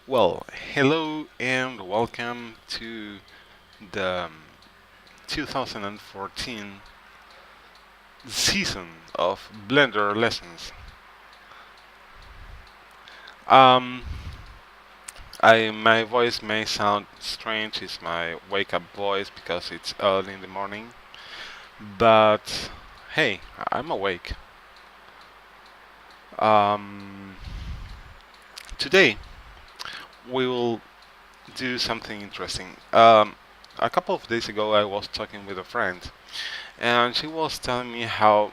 Well, hello and welcome to the 2014 season of Blender lessons. Um, my voice may sound strange. It's my wake-up voice because it's early in the morning. But hey, I'm awake. Um, Today we will do something interesting. A couple of days ago, I was talking with a friend, and she was telling me how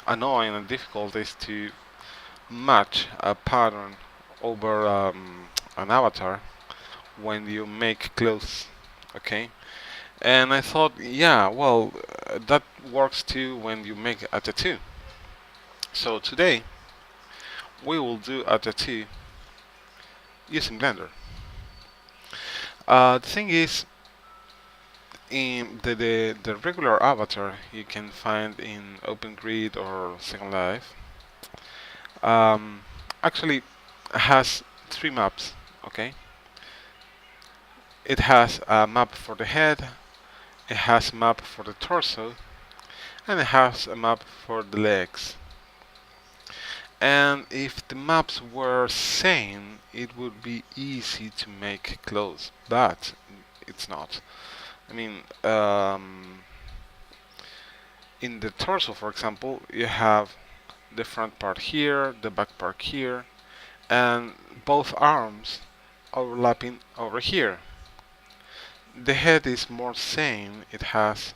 annoying and difficult it is to match a pattern over an avatar when you make clothes. Okay, and I thought, yeah, well, that works too when you make a tattoo. So today we will do a tattoo using Blender. The thing is, in the regular avatar you can find in OpenGrid or Second Life, um, actually has three maps. Okay, it has a map for the head, it has a map for the torso, and it has a map for the legs. And if the maps were same, it would be easy to make clothes, but it's not. I mean, in the torso, for example, you have the front part here, the back part here, and both arms overlapping over here. The head is more same. It has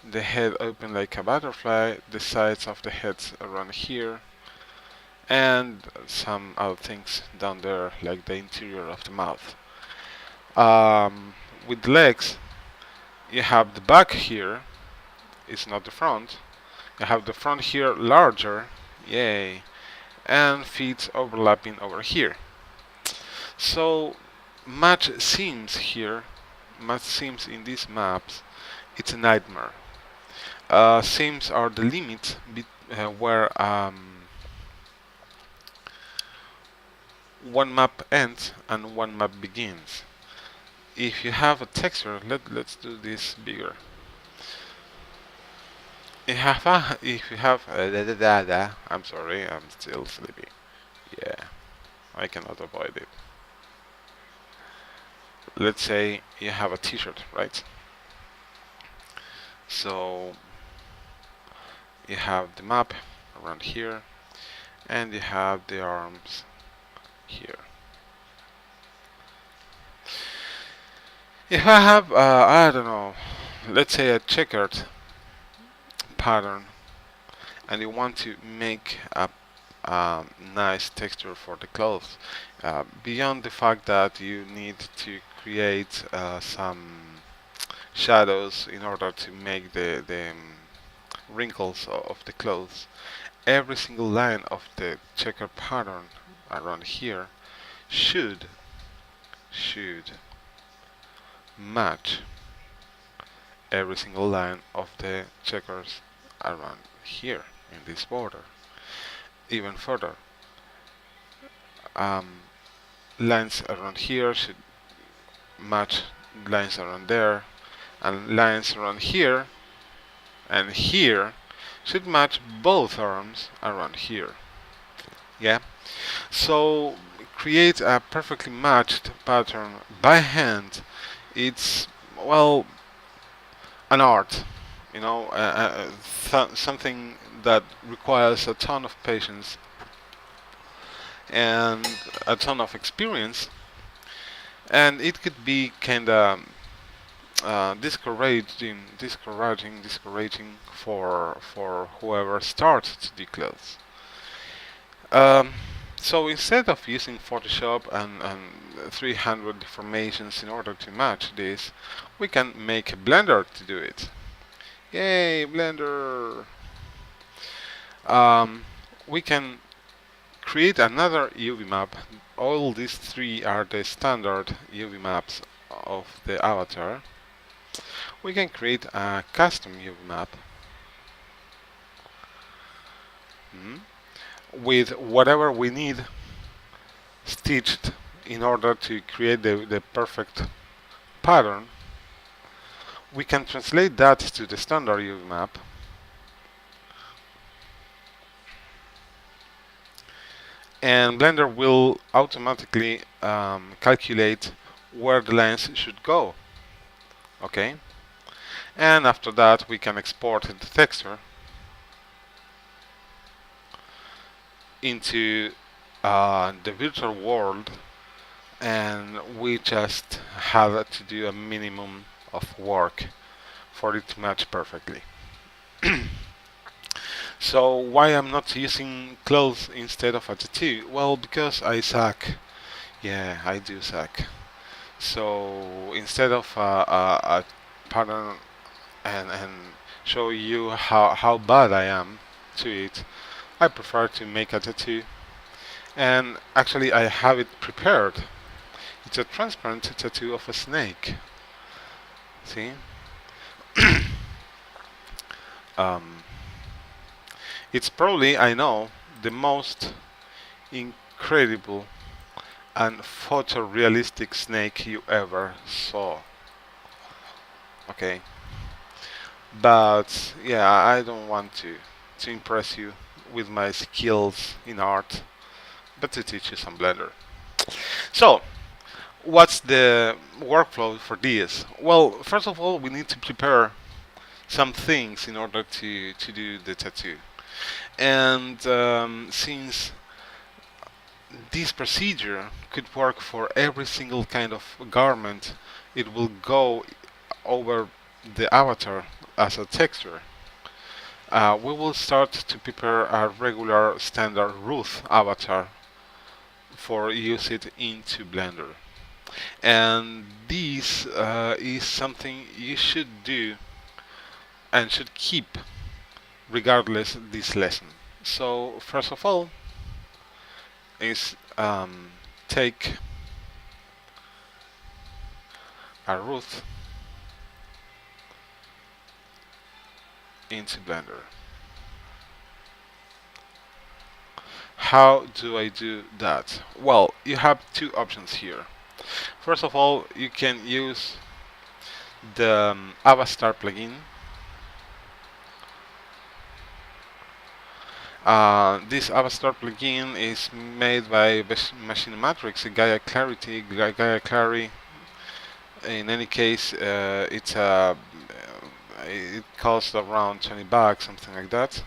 the head open like a butterfly, the sides of the heads around here, and some other things down there like the interior of the mouth. With legs, you have the back here, it's not the front. You have the front here larger, yay, and feet overlapping over here. So match seams here, match seams in these maps, it's a nightmare. Seams are the limit where one map ends and one map begins. If you have a texture, let's do this bigger. If you have I'm sorry, I'm still sleepy. Yeah, I cannot avoid it. Let's say you have a t-shirt, right? So you have the map around here, and you have the arms here. If I have, I don't know, let's say a checkered pattern, and you want to make a nice texture for the clothes, beyond the fact that you need to create some shadows in order to make the wrinkles of the clothes, every single line of the checker pattern around here should match every single line of the checkers around here in this border. Even further, um, lines around here should match lines around there, and lines around here and here should match both arms around here. Yeah, so create a perfectly matched pattern by hand. It's, well, an art, something that requires a ton of patience and a ton of experience, and it could be kind of discouraging for whoever starts to do clothes. Um, so instead of using Photoshop and 300 deformations in order to match this, we can make a Blender to do it. Yay, Blender! We can create another UV map. All these three are the standard UV maps of the avatar. We can create a custom UV map with whatever we need stitched in order to create the perfect pattern, we can translate that to the standard UV map, and Blender will automatically calculate where the lens should go. Okay, and after that we can export the texture into the virtual world, and we just have to do a minimum of work for it to match perfectly. So why I'm not using clothes instead of a tattoo? Well, because I suck. Yeah, I do suck. So instead of a pattern and show you how bad I am to it, I prefer to make a tattoo. And actually I have it prepared. It's a transparent tattoo of a snake. See? um, it's probably, I know, the most incredible and photorealistic snake you ever saw. Okay? But yeah, I don't want to impress you with my skills in art, but to teach you some Blender. So, what's the workflow for this? Well, first of all, we need to prepare some things in order to do the tattoo. And since this procedure could work for every single kind of garment, it will go over the avatar as a texture. We will start to prepare a regular standard Ruth avatar for use it into Blender. And this is something you should do and should keep regardless this lesson. So first of all is take a Ruth into Blender. How do I do that? Well, you have two options here. First of all, you can use the Avastar plugin. This Avastar plugin is made by Machine Matrix, Gaia Clarity, Gaia Clary. In any case, it costs around $20, something like that.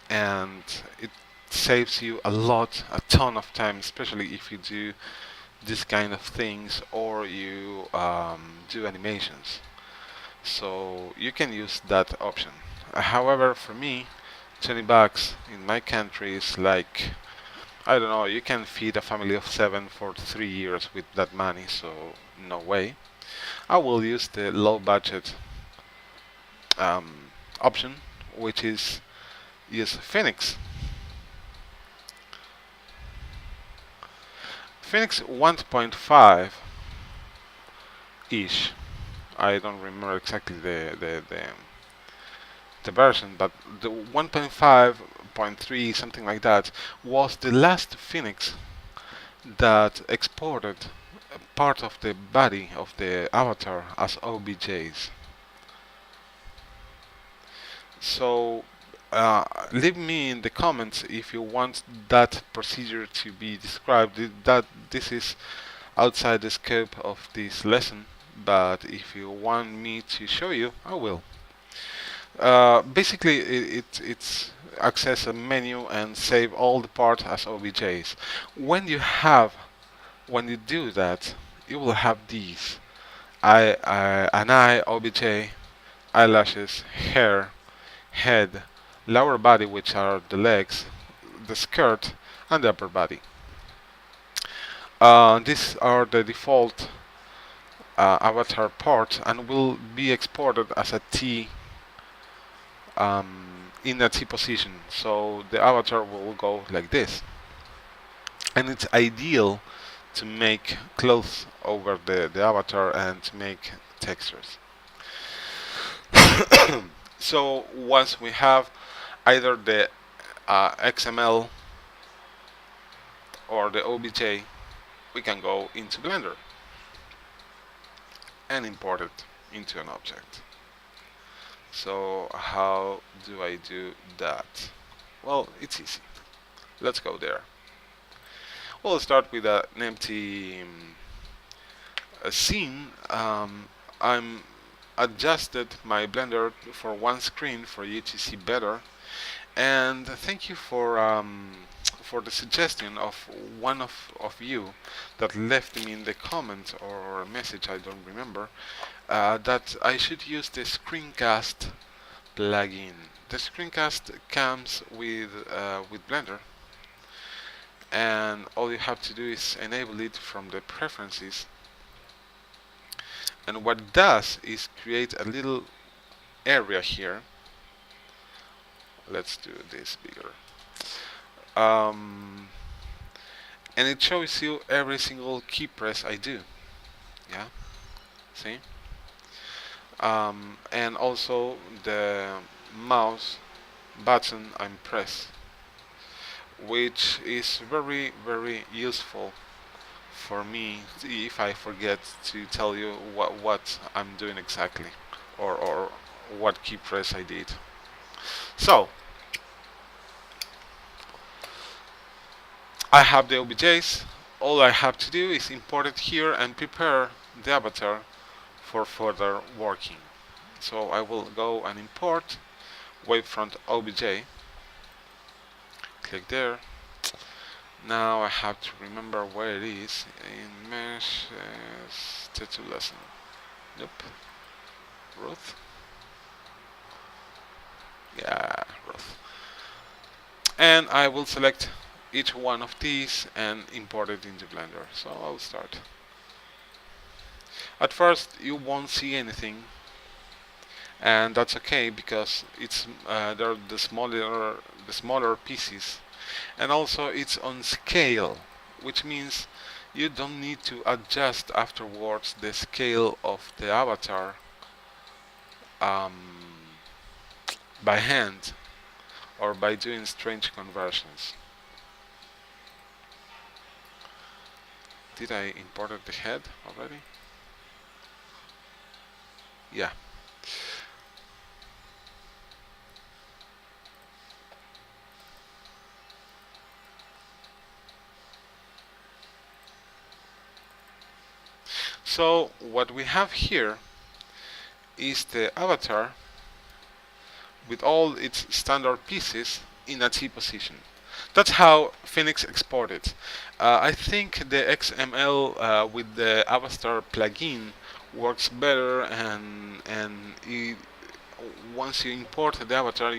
And it saves you a ton of time, especially if you do this kind of things or you do animations. So you can use that option. However, for me, $20 in my country is like, I don't know, you can feed a family of 7 for 3 years with that money, so no way. I will use the low budget option, which is use Phoenix. Phoenix 1.5 ish. I don't remember exactly the version, but the 1.5.3, something like that, was the last Phoenix that exported part of the body of the avatar as OBJs. So leave me in the comments if you want that procedure to be described. That this is outside the scope of this lesson, but if you want me to show you, I will. Basically, it's access a menu and save all the parts as OBJs. When you do that, you will have these: an eye OBJ, eyelashes, hair, head, lower body, which are the legs, the skirt, and the upper body. These are the default avatar parts and will be exported as a T in a T position. So the avatar will go like this. And it's ideal to make clothes over the avatar and to make textures. So once we have either the XML or the OBJ, we can go into Blender and import it into an object. So how do I do that? Well, it's easy. Let's go there. We'll start with an empty scene. I'm adjusted my Blender for one screen for you to see better. And thank you for the suggestion of one of you that left me in the comment or message, I don't remember, that I should use the screencast plugin. The screencast comes with Blender, and all you have to do is enable it from the preferences. And what it does is create a little area here. Let's do this bigger. Um, and it shows you every single key press I do. Yeah, see? And also the mouse button I press, which is very useful for me if I forget to tell you what I'm doing exactly, or what key press I did. So I have the OBJs. All I have to do is import it here and prepare the avatar for further working. So I will go and import wavefront OBJ. Click there. Now I have to remember where it is in mesh tattoo lesson. Nope. Ruth. Yeah, Ruth. And I will select each one of these and import it into Blender. So I'll start. At first you won't see anything, and that's okay because it's they're the smaller pieces, and also it's on scale, which means you don't need to adjust afterwards the scale of the avatar um, by hand or by doing strange conversions. Did I import the head already? Yeah. So what we have here is the avatar with all its standard pieces in a T position. That's how Phoenix exported. I think the XML with the Avatar plugin works better, and once you import the avatar,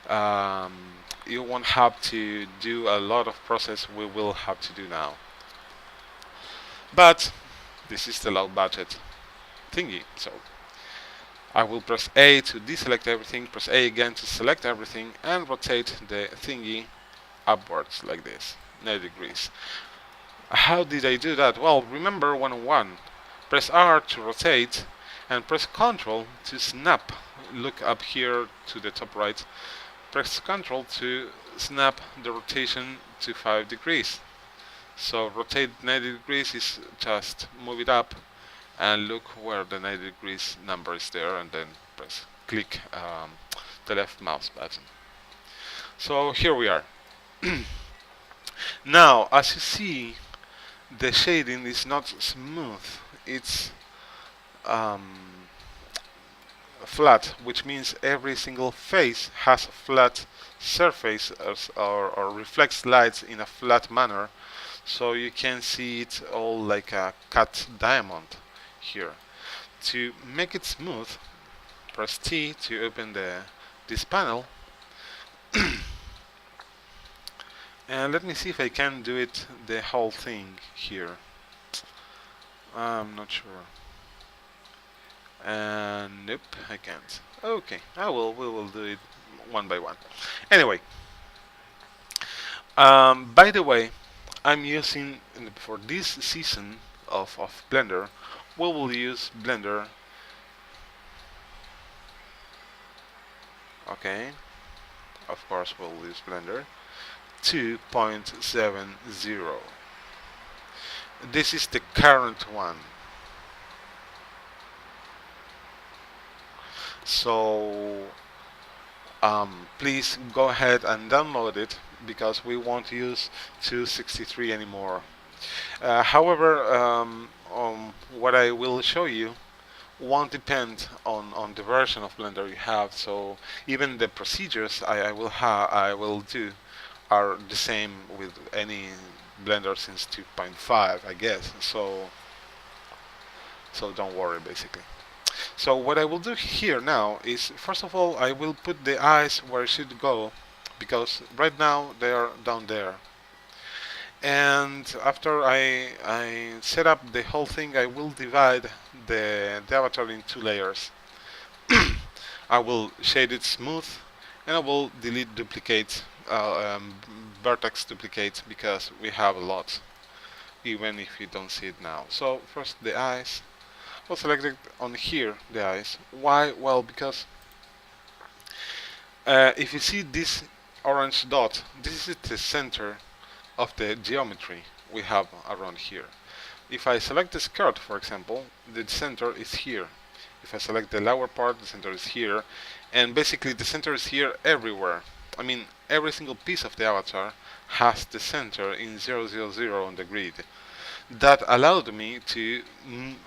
um, you won't have to do a lot of process we will have to do now. But this is the low budget thingy, so I will press A to deselect everything, press A again to select everything, and rotate the thingy upwards like this, 90 degrees. How did I do that? Well, remember 101. Press R to rotate and press Ctrl to snap. Look up here to the top right. Press Ctrl to snap the rotation to 5 degrees. So rotate 90 degrees is just move it up and look where the 90 degrees number is there, and then click the left mouse button. So here we are. Now, as you see, the shading is not smooth, it's flat, which means every single face has a flat surface or reflects lights in a flat manner, so you can see it all like a cut diamond here. To make it smooth, press T to open this panel. And let me see if I can do it the whole thing here. I'm not sure. Nope, I can't. Okay, we will do it one by one. Anyway, by the way, I'm using for this season of Blender, we will use Blender. Okay, of course we'll use Blender 2.70. This is the current one. So please go ahead and download it because we won't use 263 anymore. However, what I will show you won't depend on the version of Blender you have. So even the procedures I will do are the same with any Blender since 2.5, I guess. So don't worry, basically. So what I will do here now is, first of all, I will put the eyes where it should go, because right now they are down there. And after I set up the whole thing, I will divide the avatar in two layers. I will shade it smooth, and I will delete duplicates, vertex duplicates, because we have a lot, even if you don't see it now. So first the eyes. I'll select it on here, the eyes. Why? Well, because if you see this orange dot, this is the center of the geometry we have around here. If I select the skirt, for example, the center is here. If I select the lower part, the center is here. And basically the center is here everywhere. I mean, every single piece of the avatar has the center in 0, 0, 0 on the grid. That allowed me to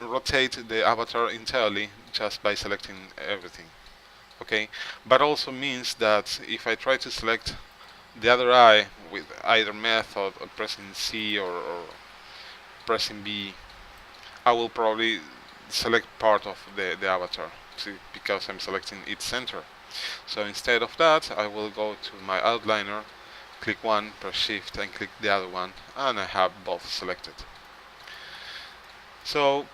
rotate the avatar entirely just by selecting everything. Okay, but also means that if I try to select the other eye with either method or pressing C or pressing B, I will probably select part of the avatar because I'm selecting its center. So instead of that, I will go to my outliner, click one, press shift and click the other one, and I have both selected. So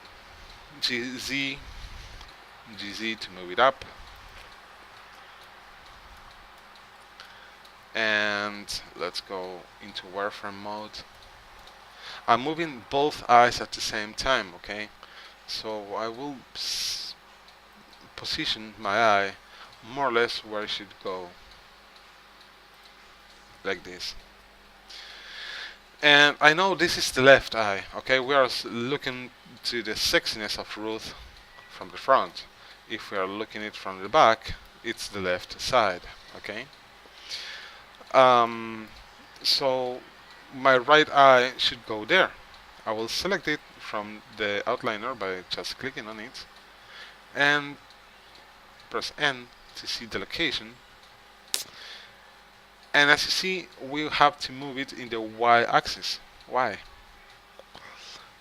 GZ to move it up, and let's go into wireframe mode. I'm moving both eyes at the same time, okay? So I will position my eye more or less where it should go, like this. And I know this is the left eye, okay? We are looking to the sexiness of Ruth from the front. If we are looking it from the back, it's the left side, okay? So my right eye should go there. I will select it from the outliner by just clicking on it and press N to see the location. And as you see, we have to move it in the y-axis. Why?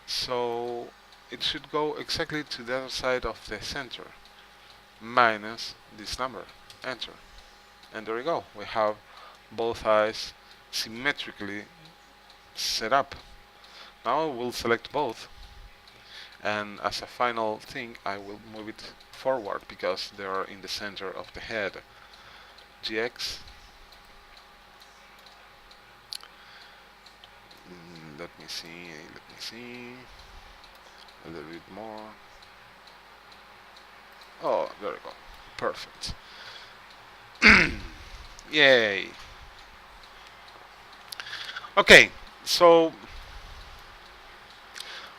So it should go exactly to the other side of the center, minus this number. Enter. And there we go. We have both eyes symmetrically set up. Now I will select both, and as a final thing I will move it forward because they are in the center of the head. GX. Let me see. A little bit more. Oh, there we go. Perfect. Yay. Okay, so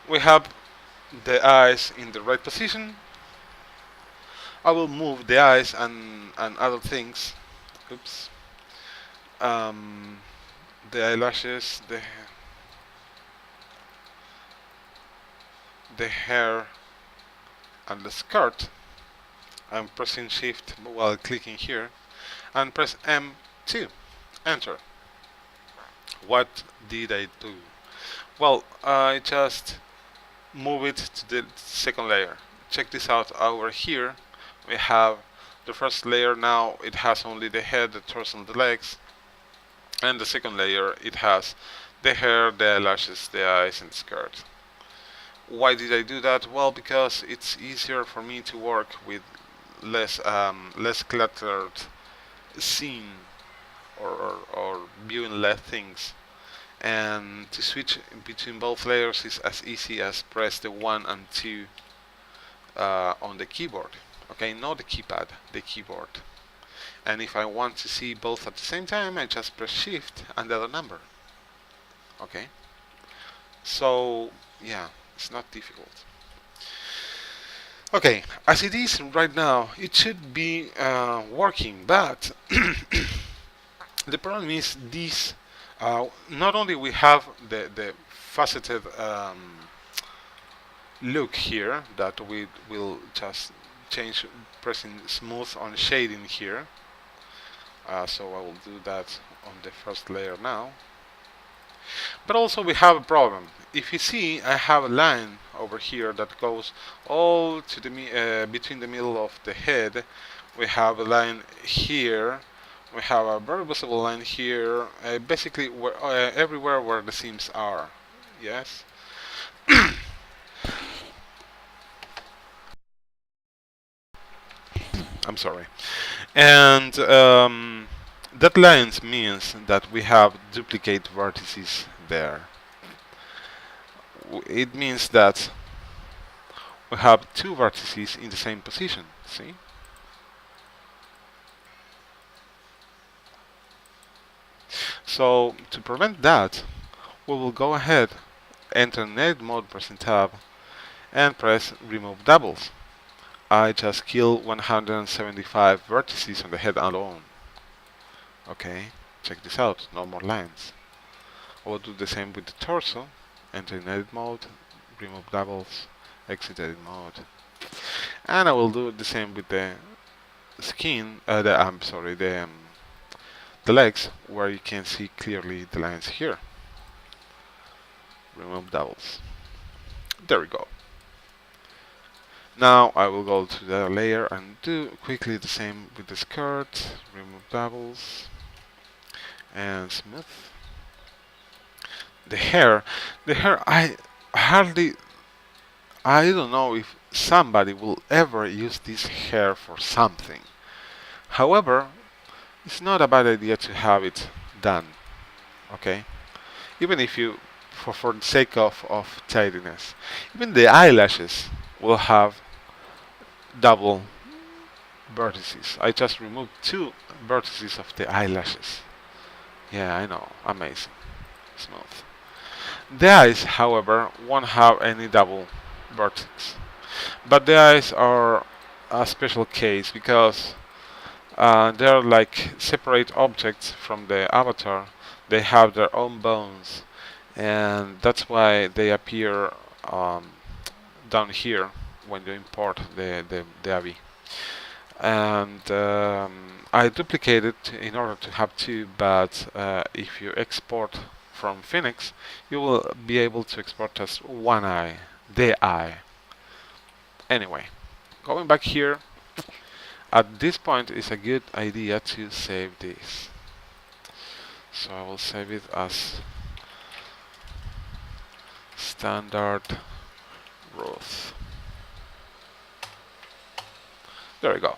we have the eyes in the right position. I will move the eyes and other things. Oops. The eyelashes, the hair, and the skirt. I'm pressing shift while clicking here, and press M2. Enter. What did I do? Well, I just move it to the second layer. Check this out. Over here we have the first layer. Now it has only the head, the torso, and the legs, and the second layer it has the hair, the eyelashes, the eyes, and the skirt. Why did I do that? Well, because it's easier for me to work with less cluttered scene or viewing less things. And to switch between both layers is as easy as press the 1 and 2 on the keyboard. Okay, not the keypad, the keyboard. And if I want to see both at the same time, I just press shift and the other number. Okay, so yeah, it's not difficult. Okay, as it is right now, it should be working, but the problem is this. Not only we have the faceted look here that we will just change pressing smooth on shading here. So I will do that on the first layer now. But also we have a problem. If you see, I have a line over here that goes all to the between the middle of the head. We have a line here. We have a very visible line here. Basically, everywhere where the seams are. Yes. I'm sorry. And that lines means that we have duplicate vertices there. It means that we have two vertices in the same position. See? So to prevent that, we will go ahead, enter edit mode, pressing tab, and press remove doubles. I just kill 175 vertices on the head alone. Okay, check this out, no more lines. I will do the same with the torso, enter in edit mode, remove doubles, exit edit mode. And I will do the same with the skin, the legs, where you can see clearly the lines here. Remove doubles. There we go. Now I will go to the layer and do quickly the same with the skirt. Remove doubles and smooth. The hair, I don't know if somebody will ever use this hair for something. However, it's not a bad idea to have it done. Okay, even if you, for the sake of tidiness, even the eyelashes will have double vertices. I just removed two vertices of the eyelashes. Yeah, I know, amazing, smooth. The eyes, however, won't have any double vertex. But the eyes are a special case because they're like separate objects from the avatar. They have their own bones, and that's why they appear down here when you import the AVI. And I duplicated in order to have two, but if you export from Phoenix, you will be able to export just one eye, the eye. Anyway, going back here, at this point it's a good idea to save this. So I will save it as standard Ruth. There we go.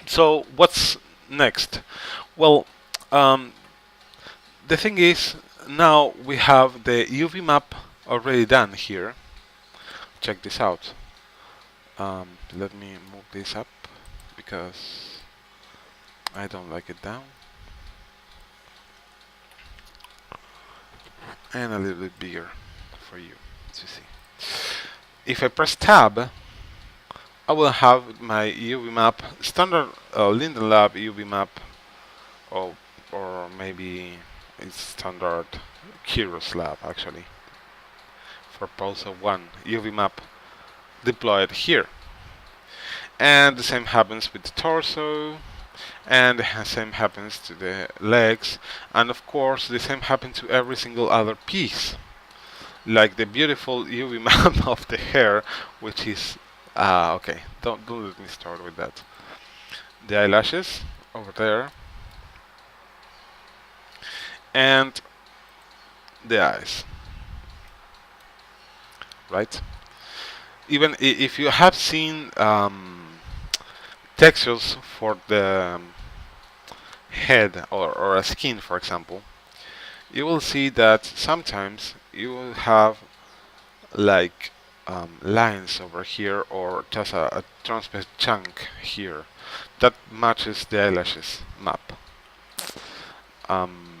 So what's next? Well, the thing is, now we have the UV map already done here. Check this out. Let me move this up because I don't like it down. And a little bit bigger for you to see. If I press tab, I will have my UV map, standard Linden Lab UV map, or maybe it's standard Kiros Lab actually, for Pulsar 1 UV map deployed here. And the same happens with the torso, and the same happens to the legs, and of course the same happens to every single other piece, like the beautiful UV map of the hair, which is okay, don't let me start with that. The eyelashes over there, and the eyes, right? Even if you have seen textures for the head or a skin, for example, you will see that sometimes you will have like lines over here, or just a transparent chunk here that matches the eyelashes map. Um,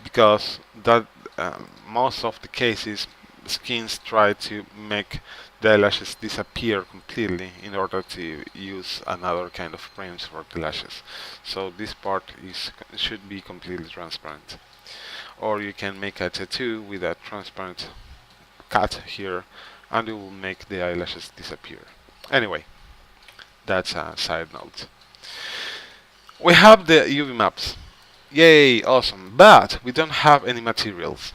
because that most of the cases skins try to make the eyelashes disappear completely in order to use another kind of frames for the lashes. So this part should be completely transparent. Or you can make a tattoo with a transparent cut here, and it will make the eyelashes disappear. Anyway, that's a side note. We have the UV maps. Yay, awesome. But we don't have any materials.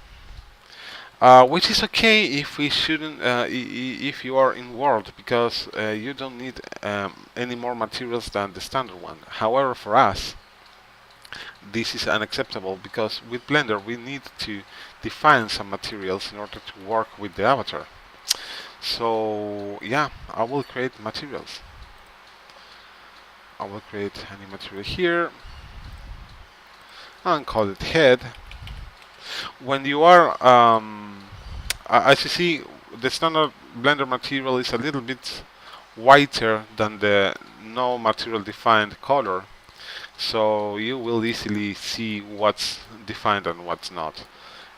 Which is okay if we shouldn't, if you are in Word, because you don't need any more materials than the standard one. However, for us, this is unacceptable because with Blender we need to define some materials in order to work with the avatar. So yeah, I will create materials. I will create any material here and call it head. When you are, as you see, the standard Blender material is a little bit whiter than the no material defined color, so you will easily see what's defined and what's not.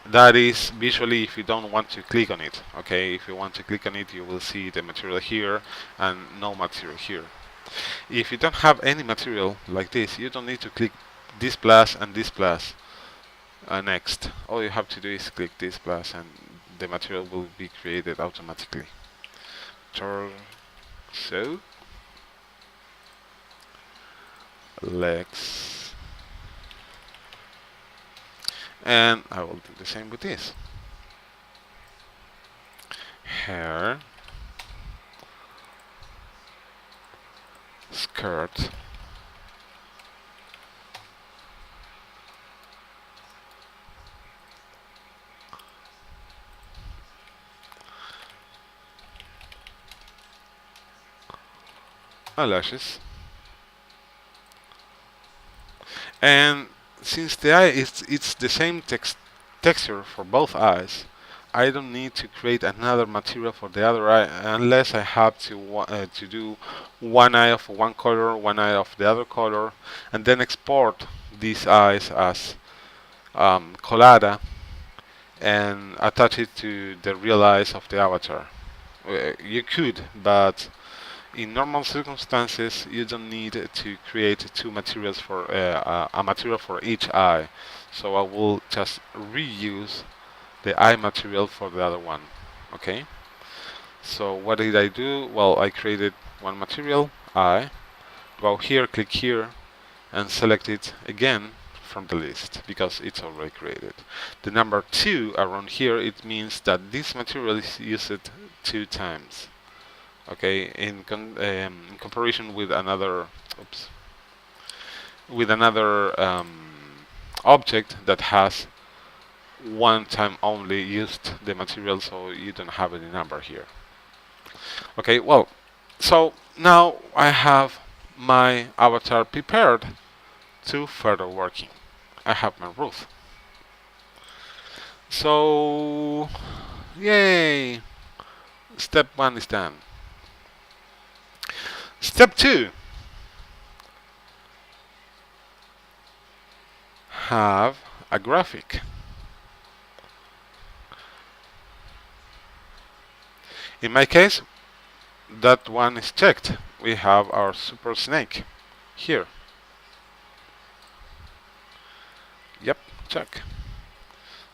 That is visually if you don't want to click on it. Okay, if you want to click on it, you will see the material here and no material here. If you don't have any material like this, you don't need to click this plus and this plus. Next, all you have to do is click this plus and the material will be created automatically. So legs, and I will do the same with this. Hair, skirt, eyelashes, and since the eye it's the same texture for both eyes, I don't need to create another material for the other eye unless I have to do one eye of one color, one eye of the other color, and then export these eyes as collada and attach it to the real eyes of the avatar. You could, but in normal circumstances, you don't need to create two materials for a material for each eye. So I will just reuse the eye material for the other one. Okay. So what did I do? Well, I created one material, eye. Go here, click here, and select it again from the list because it's already created. The number 2 around here, it means that this material is used 2 times. Okay, in comparison with another, object that has one time only used the material, so you don't have any number here. Okay, well, so now I have my avatar prepared to further working. I have my roof. So, yay! Step 1 is done. Step 2. Have a graphic. In my case, that one is checked. We have our super snake here. Yep, check.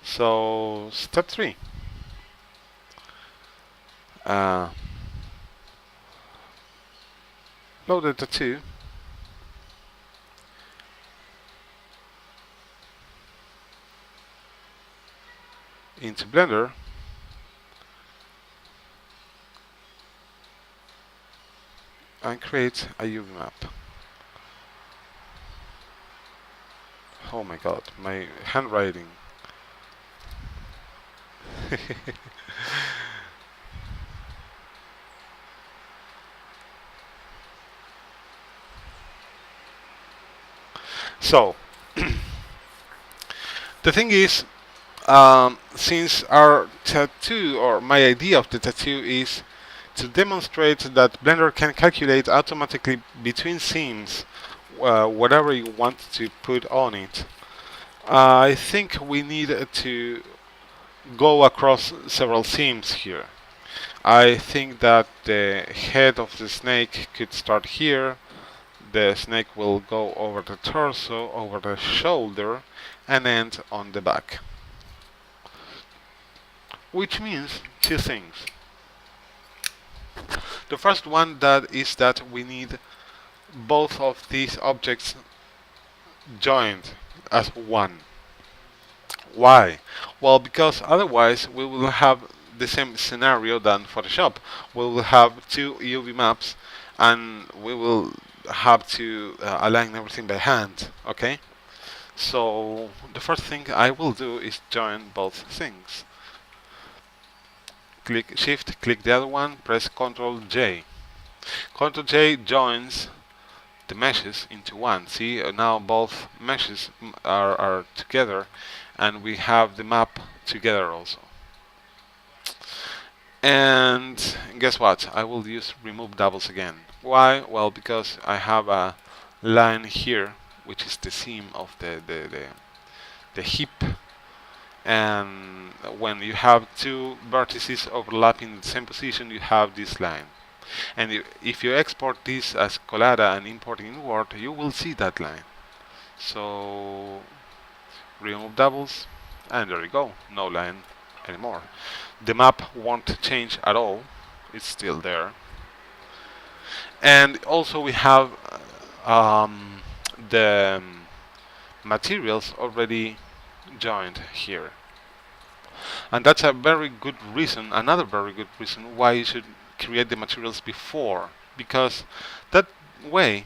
So, step 3. Load the tattoo. Into Blender. And create a UV map. Oh my god, my handwriting. So, the thing is, Since our tattoo, or my idea of the tattoo, is to demonstrate that Blender can calculate automatically between scenes whatever you want to put on it, I think we need to go across several seams here. I think that the head of the snake could start here. The snake will go over the torso, over the shoulder, and end on the back. Which means two things. The first one that is that we need both of these objects joined as one. Why? Well, because otherwise we will have the same scenario than Photoshop. We will have two UV maps and we will have to align everything by hand, okay? So the first thing I will do is join both things. Click Shift, click the other one, press Ctrl J. Ctrl J joins the meshes into one. See, now both meshes are together and we have the map together also. And guess what? I will use remove doubles again. Why? Well, because I have a line here, which is the seam of the hip. And when you have two vertices overlapping in the same position, you have this line. And if you export this as Collada and import inward, you will see that line. So remove doubles, and there you go, no line anymore. The map won't change at all, it's still there. And also we have the materials already joined here. And that's a very good reason, another very good reason why you should create the materials before, because that way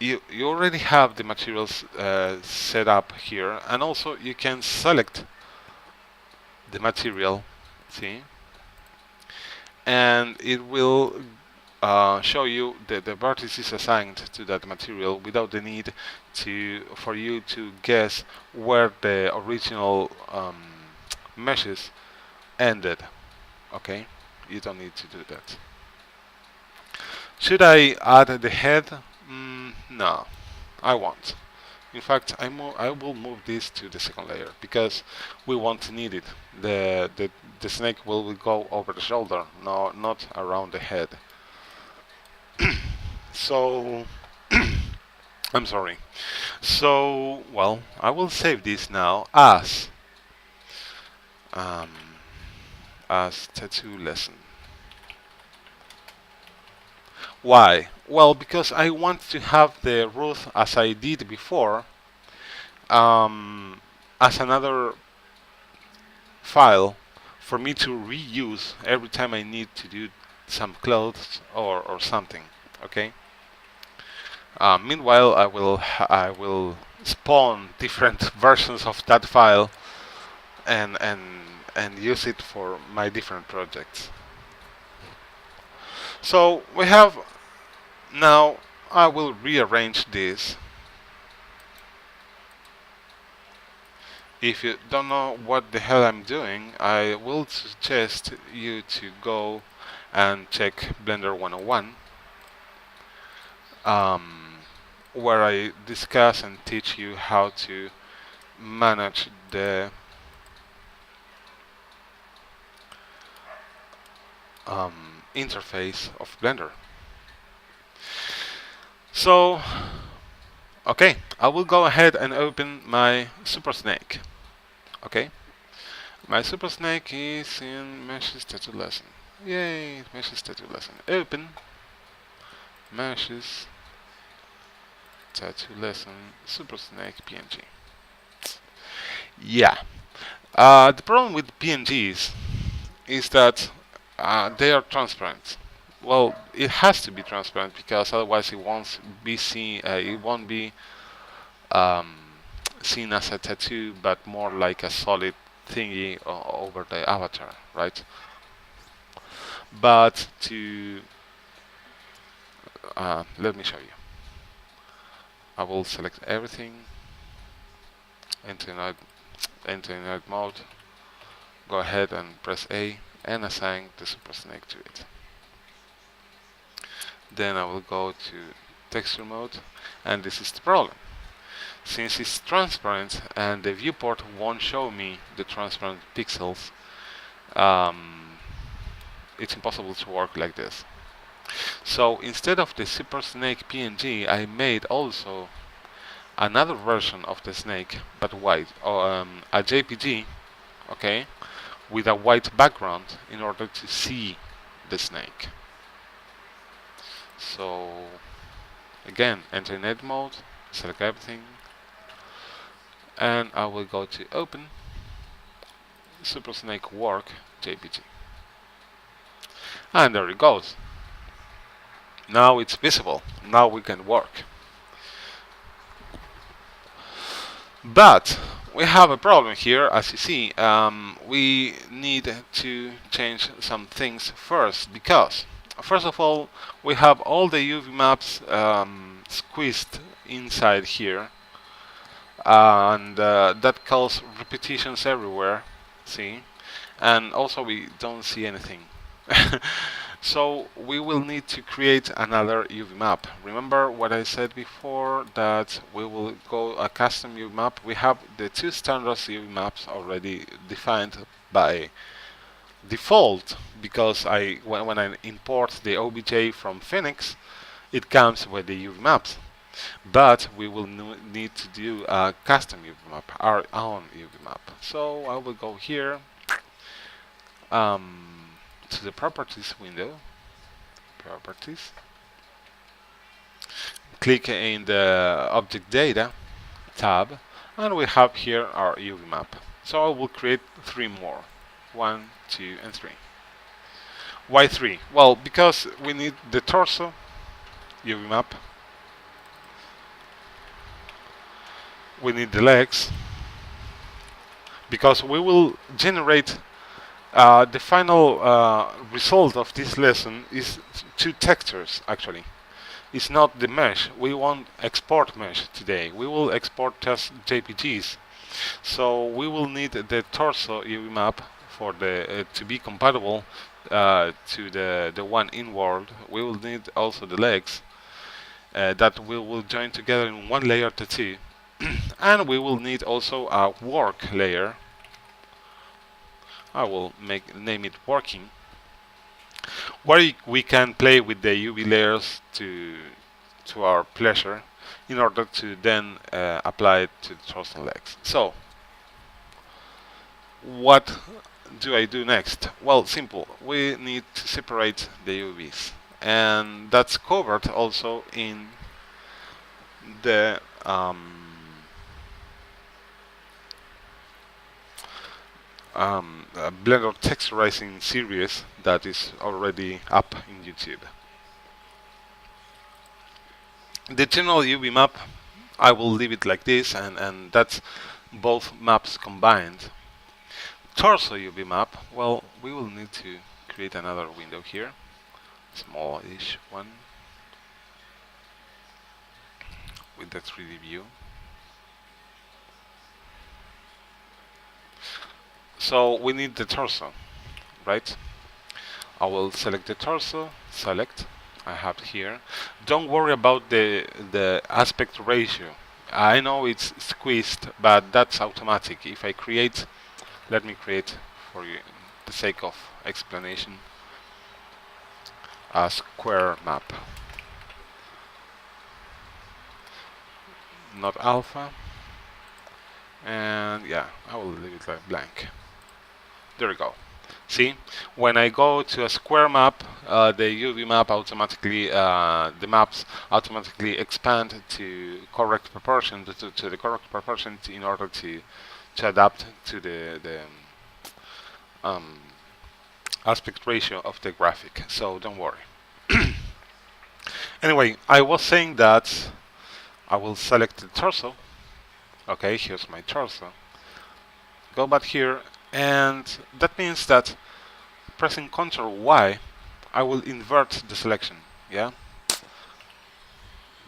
you already have the materials set up here, and also you can select the material, see, and it will show you the vertices assigned to that material without the need for you to guess where the original meshes ended. Okay, you don't need to do that. Should I add the head? No, I won't. In fact, I will move this to the second layer because we won't need it. The snake will go over the shoulder, no, not around the head. So I'm sorry. So well, I will save this now um, as tattoo lesson. Why? Well, because I want to have the root as I did before, as another file for me to reuse every time I need to do some clothes or something. Okay. Meanwhile, I will spawn different versions of that file and use it for my different projects. So we have now. I will rearrange this. If you don't know what the hell I'm doing, I will suggest you to go and check Blender 101, where I discuss and teach you how to manage the interface of Blender. So, okay, I will go ahead and open my Super Snake. Okay, my Super Snake is in Meshes Tattoo Lesson. Yay, Meshes Tattoo Lesson. Open Meshes Tattoo Lesson Super Snake PNG. Yeah, the problem with PNGs is that they are transparent. Well, it has to be transparent because otherwise it won't be seen. It won't be seen as a tattoo, but more like a solid thingy over the avatar, right? But to let me show you. I will select everything, and then enter in edit mode, go ahead and press A and assign the super snake to it. Then I will go to texture mode, and this is the problem. Since it's transparent and the viewport won't show me the transparent pixels, it's impossible to work like this. So instead of the super snake PNG, I made also another version of the snake, but white, or a JPG, okay, with a white background in order to see the snake. So again, enter in edit mode, select everything, and I will go to open super snake work JPG, and there it goes. Now it's visible. Now we can work. But we have a problem here, as you see. We need to change some things first, because first of all, we have all the UV maps squeezed inside here, and that causes repetitions everywhere. See, and also we don't see anything. So we will need to create another UV map. Remember what I said before, that we will go a custom UV map. We have the two standard UV maps already defined by default, because when I import the OBJ from Phoenix, it comes with the UV maps. But we will need to do a custom UV map, our own UV map. So I will go here to the properties window, properties, click in the object data tab, and we have here our UV map. So I will create 3 more, 1, 2, and 3. Why 3? Well, because we need the torso UV map, we need the legs, because we will generate the final result of this lesson is 2 textures actually. It's not the mesh. We won't export mesh today. We will export just JPGs. So we will need the torso UV map for the to be compatible to the one in world. We will need also the legs that we will join together in one layer tattoo, and we will need also a work layer. I will name it working, where we can play with the UV layers to our pleasure, in order to then apply it to the torso legs. So what do I do next? Well, simple. We need to separate the UVs, and that's covered also in the Blender texturizing series that is already up in YouTube. The general UV map, I will leave it like this, and that's both maps combined. Torso UV map, well, we will need to create another window here, smallish one, with the 3D view. So we need the torso, right? I will select the torso, select, I have it here. Don't worry about the aspect ratio. I know it's squeezed, but that's automatic. If I create, let me create for you, the sake of explanation, a square map. Not alpha, and yeah, I will leave it like blank. There we go. See, when I go to a square map, the UV map automatically, the maps automatically expand to correct proportion, to the correct proportion in order to adapt to the aspect ratio of the graphic. So don't worry. Anyway, I was saying that I will select the torso. Okay, here's my torso. Go back here, and that means that pressing Ctrl Y, I will invert the selection, yeah?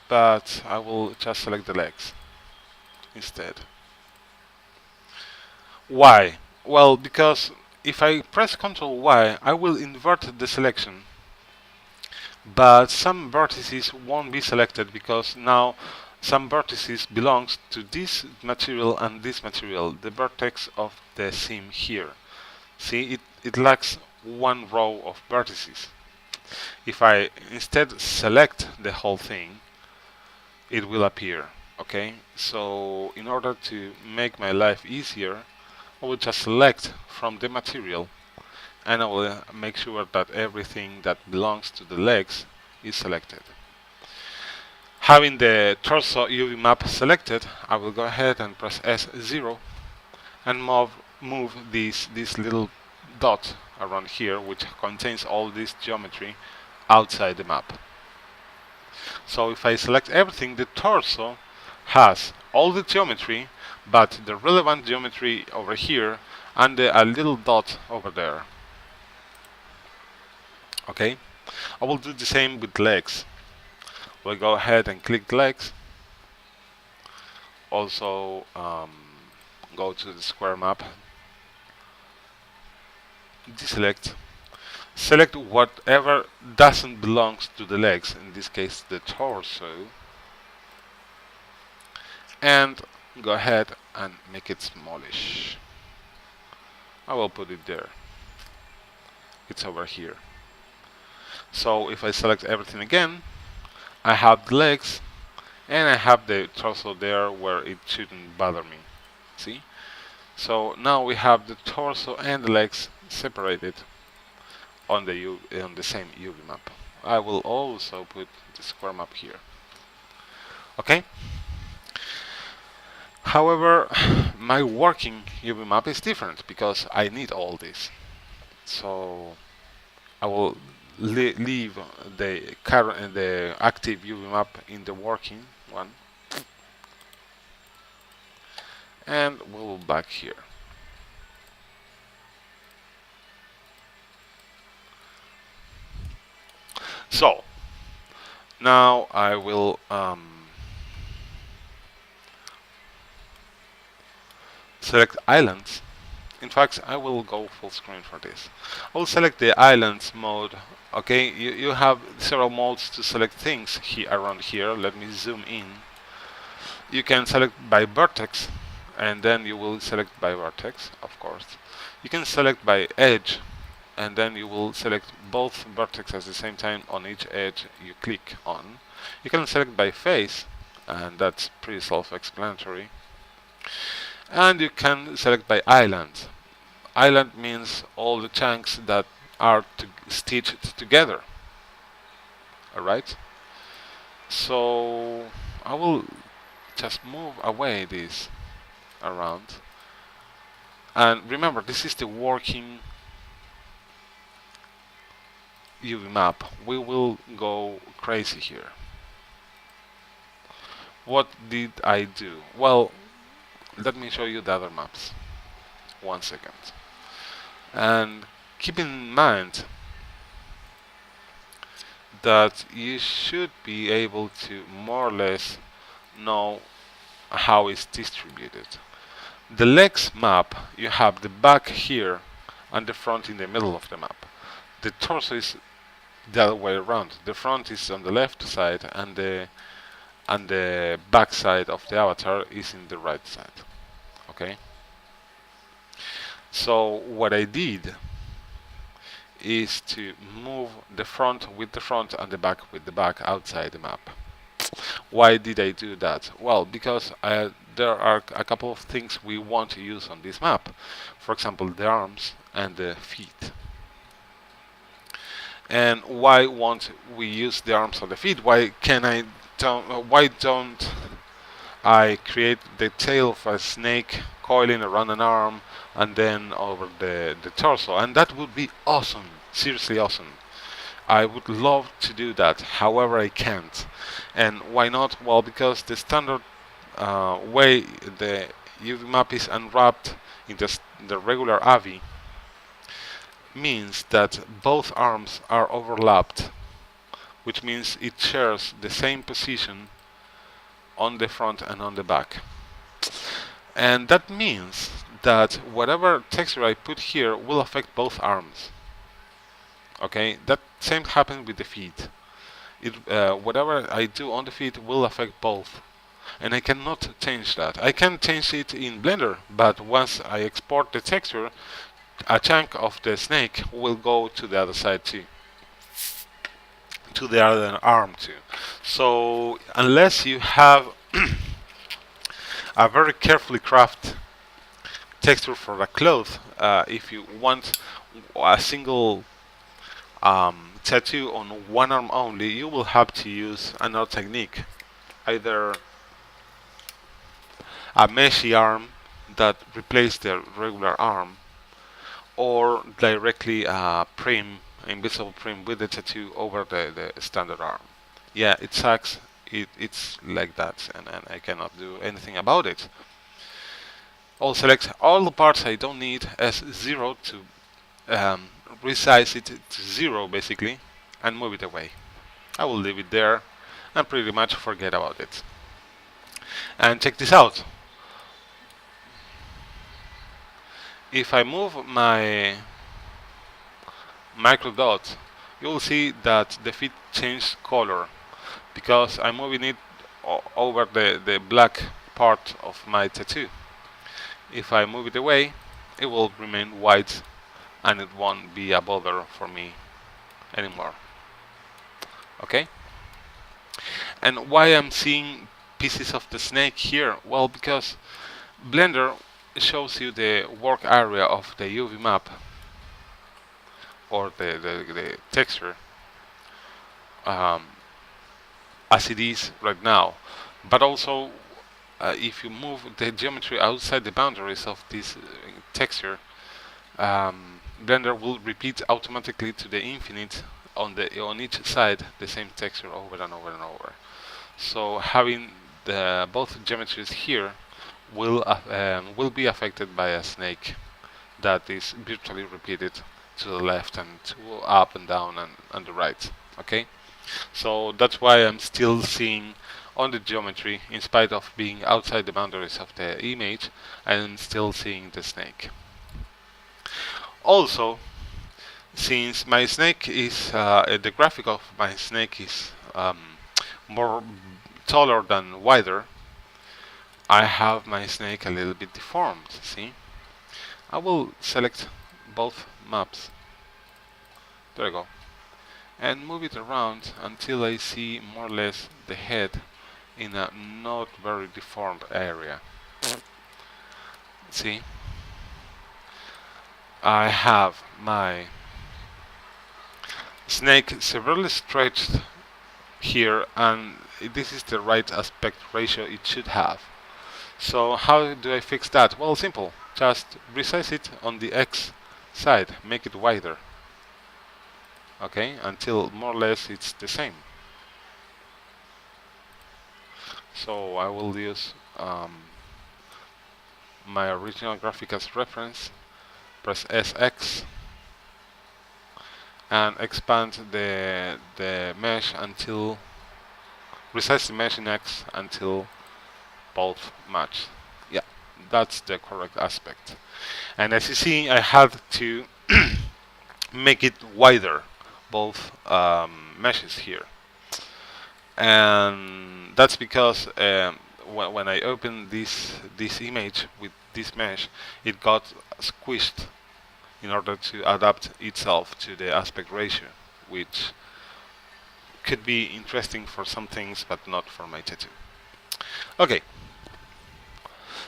But I will just select the legs instead. Why? Well, because if I press Ctrl Y, I will invert the selection, but some vertices won't be selected because now some vertices belongs to this material and this material, the vertex of the seam here. See, it lacks one row of vertices. If I instead select the whole thing, it will appear. Okay, so in order to make my life easier, I will just select from the material, and I will make sure that everything that belongs to the legs is selected. Having the torso UV map selected, I will go ahead and press S0 and move this little dot around here, which contains all this geometry, outside the map. So if I select everything, the torso has all the geometry, but the relevant geometry over here and a little dot over there. Okay, I will do the same with legs. We'll go ahead and click legs. Also go to the square map, deselect, select whatever doesn't belong to the legs, in this case the torso, and go ahead and make it smallish. I will put it there. It's over here. So if I select everything again, I have the legs and I have the torso there where it shouldn't bother me. See? So now we have the torso and the legs separated on the same UV map. I will also put the square map here. Okay? However, my working UV map is different because I need all this. So I will leave the active UV map in the working one, and we'll back here. So now I will select islands. In fact, I will go full screen for this. I will select the islands mode. Okay, you have several modes to select things here around here. Let me zoom in. You can select by vertex, and then you will select by vertex, of course. You can select by edge, and then you will select both vertex at the same time on each edge you click on. You can select by face, and that's pretty self-explanatory. And you can select by island. Island means all the chunks that are stitched together. Alright? So I will just move away this around. And remember, this is the working UV map. We will go crazy here. What did I do? Well, let me show you the other maps. 1 second. And keep in mind that you should be able to more or less know how it's distributed. The legs map, you have the back here and the front in the middle of the map. The torso is the other way around. The front is on the left side and the back side of the avatar is in the right side. Okay? So what I did is to move the front with the front and the back with the back outside the map. Why did I do that? Well, because there are a couple of things we want to use on this map. For example, the arms and the feet. And why won't we use the arms and the feet? Why don't I create the tail of a snake coiling around an arm and then over the torso? And that would be awesome, seriously awesome. I would love to do that, however I can't. And why not? Well, because the standard way the UV map is unwrapped in the regular AVI means that both arms are overlapped, which means it shares the same position on the front and on the back. And that means that whatever texture I put here will affect both arms. Okay, that same happens with the feet. Whatever I do on the feet will affect both, and I cannot change that. I can change it in Blender, but once I export the texture, a chunk of the snake will go to the other side too, to the other arm too. So unless you have a very carefully crafted texture for a cloth, if you want a single tattoo on one arm only, you will have to use another technique, either a meshy arm that replaces the regular arm, or directly a prim, invisible prim with the tattoo over the standard arm. Yeah, it sucks. It's like that, and I cannot do anything about it. I'll select all the parts I don't need as 0 to um, resize it to 0 basically, and move it away. I will leave it there and pretty much forget about it. And check this out. If I move my micro dot, you will see that the feet changed color because I'm moving it over the black part of my tattoo. If I move it away, it will remain white and it won't be a bother for me anymore. Okay? And why I'm seeing pieces of the snake here? Well, because Blender shows you the work area of the UV map, or the texture, um, as it is right now. But also, if you move the geometry outside the boundaries of this texture, Blender will repeat automatically to the infinite on each side the same texture over and over and over. So having both geometries here will be affected by a snake that is virtually repeated to the left and to up and down and the right. Okay, so that's why I'm still seeing on the geometry, in spite of being outside the boundaries of the image, I'm still seeing the snake. Also, since my snake is the graphic of my snake is more taller than wider, I have my snake a little bit deformed. See, I will select both maps. There I go, and move it around until I see more or less the head in a not very deformed area. See, I have my snake severely stretched here, and this is the right aspect ratio it should have. So how do I fix that? Well, simple. Just resize it on the X side, make it wider. Okay, until more or less it's the same. So I will use my original graphic as reference, press SX, and expand the mesh until, resize the mesh in X until both match. Yeah, that's the correct aspect. And as you see, I had to make it wider, both meshes here. And that's because when I opened this image with this mesh, it got squished in order to adapt itself to the aspect ratio, which could be interesting for some things, but not for my tattoo. Okay,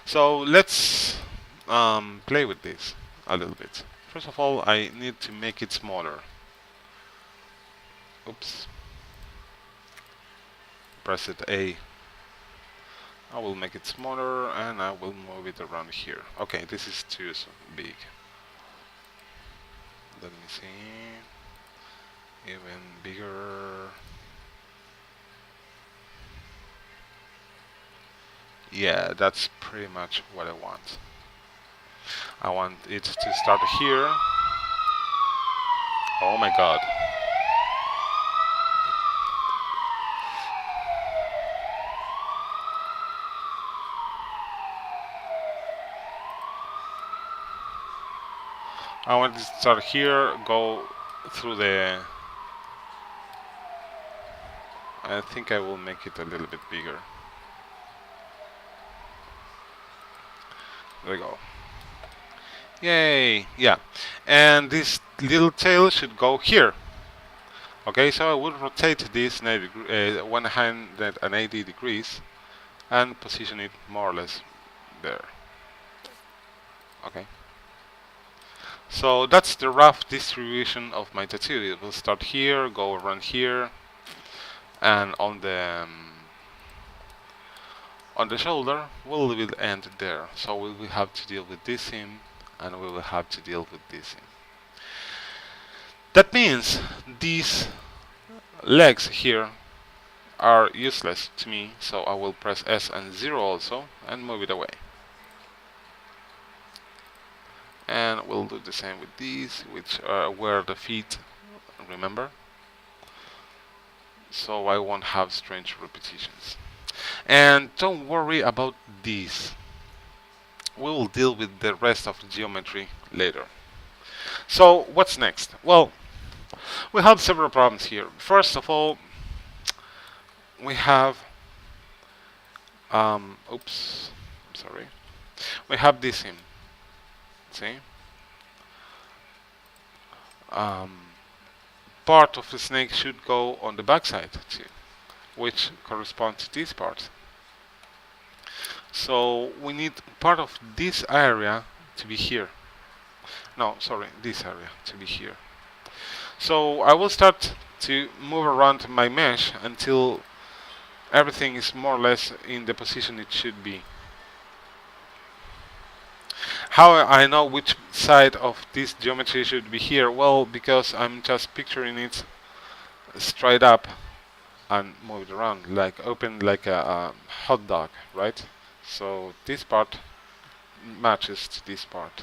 so let's play with this a little bit. First of all, I need to make it smaller. Oops. Press it A. I will make it smaller and I will move it around here. Okay, this is too big. Let me see. Even bigger. Yeah, that's pretty much what I want. I want it to start here. Oh my god. I want to start here, go through the... I think I will make it a little bit bigger. There we go. Yay! Yeah. And this little tail should go here. Okay, so I would rotate this 180 degrees and position it more or less there. Okay. So that's the rough distribution of my tattoo. It will start here, go around here, and on the shoulder will end there. So we will have to deal with this seam, and we will have to deal with this seam. That means these legs here are useless to me, so I will press S and 0 also and move it away. And we'll do the same with these, which were the feet, remember? So I won't have strange repetitions. And don't worry about these. We will deal with the rest of the geometry later. So what's next? Well, we have several problems here. First of all, we have oops, I'm sorry. We have this seam. See? Part of the snake should go on the backside too, which corresponds to this part. So we need part of this area to be here. No, sorry, this area to be here. So I will start to move around my mesh until everything is more or less in the position it should be. How I know which side of this geometry should be here? Well, because I'm just picturing it straight up and move it around, like open like a hot dog, right? So this part matches to this part.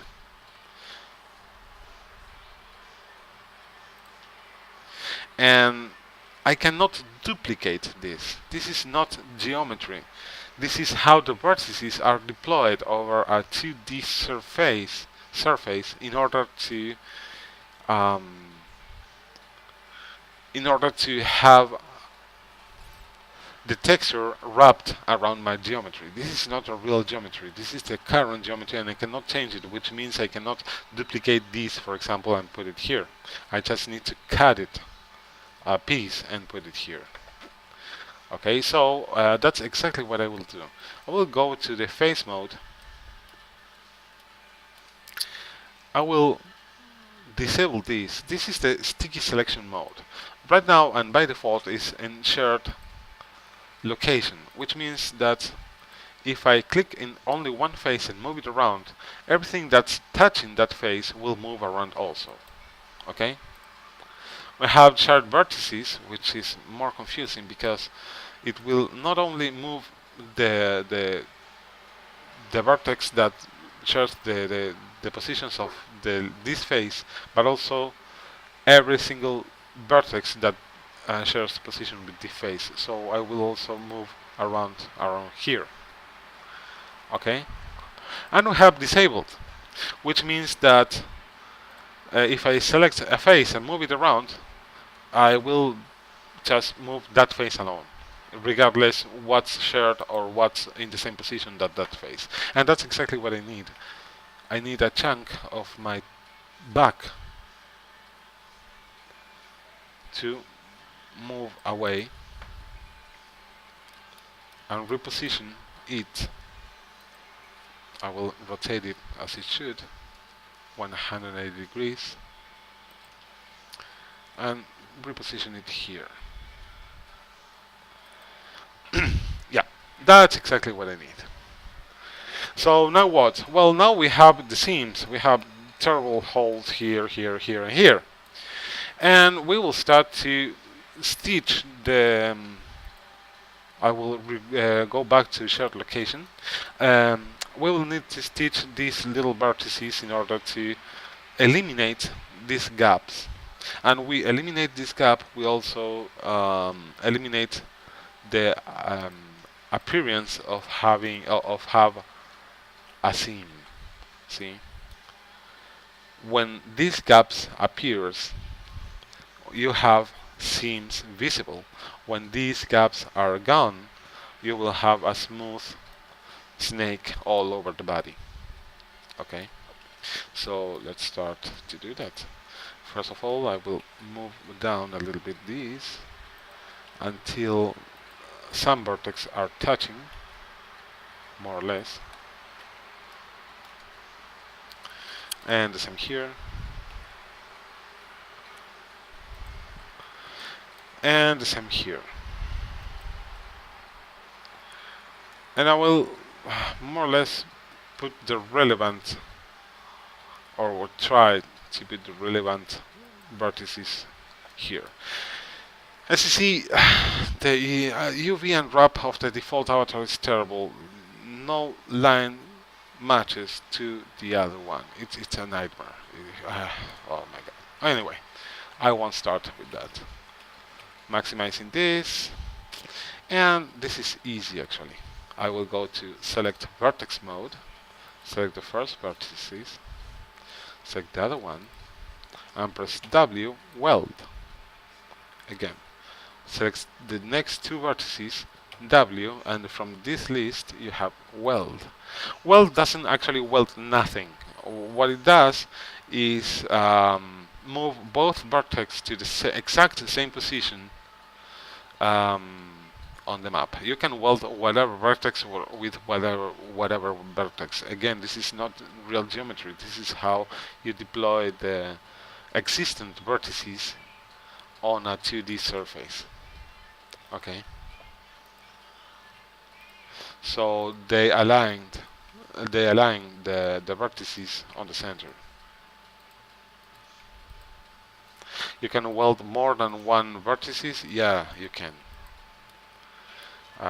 And I cannot duplicate this. This is not geometry. This is how the vertices are deployed over a 2D surface in order to have the texture wrapped around my geometry. This is not a real geometry. This is the current geometry, and I cannot change it, which means I cannot duplicate this, for example, and put it here. I just need to cut it a piece and put it here. Okay, so that's exactly what I will do. I will go to the face mode. I will disable this. This is the sticky selection mode. Right now and by default is in shared location, which means that if I click in only one face and move it around, everything that's touching that face will move around also. Okay? We have shared vertices, which is more confusing because it will not only move the vertex that shares the positions of this face, but also every single vertex that shares position with this face. So I will also move around here. Okay, and we have disabled, which means that if I select a face and move it around, I will just move that face alone, regardless what's shared or what's in the same position that face. And that's exactly what I need. I need a chunk of my back to move away and reposition it. I will rotate it as it should, 180 degrees, and reposition it here. Yeah, that's exactly what I need. So now what? Well, now we have the seams. We have terrible holes here, here, here, and here. And we will start to stitch the... I will go back to shared location. We will need to stitch these little vertices in order to eliminate these gaps. And we eliminate this gap, we also eliminate the appearance of have a seam. See, When these gaps appears, you have seams visible. When these gaps are gone, you will have a smooth snake all over the body. Okay, so let's start to do that. First of all, I will move down a little bit these until some vertex are touching, more or less, and the same here, and the same here. And I will more or less put the relevant, or will try to put the relevant vertices here. As you see, the UV and wrap of the default avatar is terrible. No line matches to the other one. It's a nightmare. Oh my god. Anyway, I won't start with that. Maximizing this, and this is easy actually. I will go to select vertex mode, select the first vertices, select the other one, and press W, weld. Again, select the next two vertices, W, and from this list you have weld. Weld doesn't actually weld nothing. What it does is move both vertex to the exact same position um, on the map. You can weld whatever vertex with whatever vertex. Again, this is not real geometry. This is how you deploy the existent vertices on a 2D surface. Okay. So they align the vertices on the center. You can weld more than one vertices? Yeah, you can.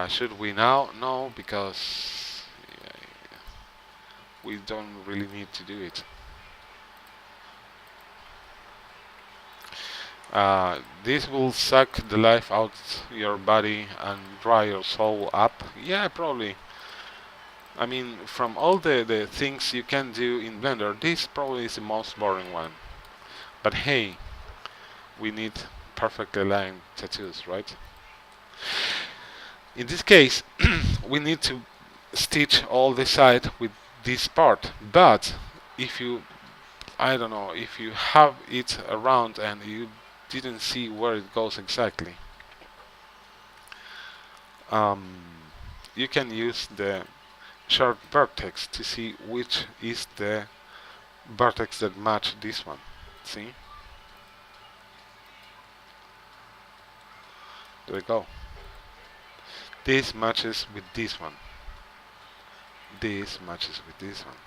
Should we now? No, because we don't really need to do it. This will suck the life out your body and dry your soul up. Yeah, probably. I mean, from all the things you can do in Blender, this probably is the most boring one. But hey, we need perfectly aligned tattoos, right? In this case, we need to stitch all the side with this part. But if you, I don't know, if you have it around and you didn't see where it goes exactly, you can use the shared vertex to see which is the vertex that match this one. See? There we go. This matches with this one. This matches with this one.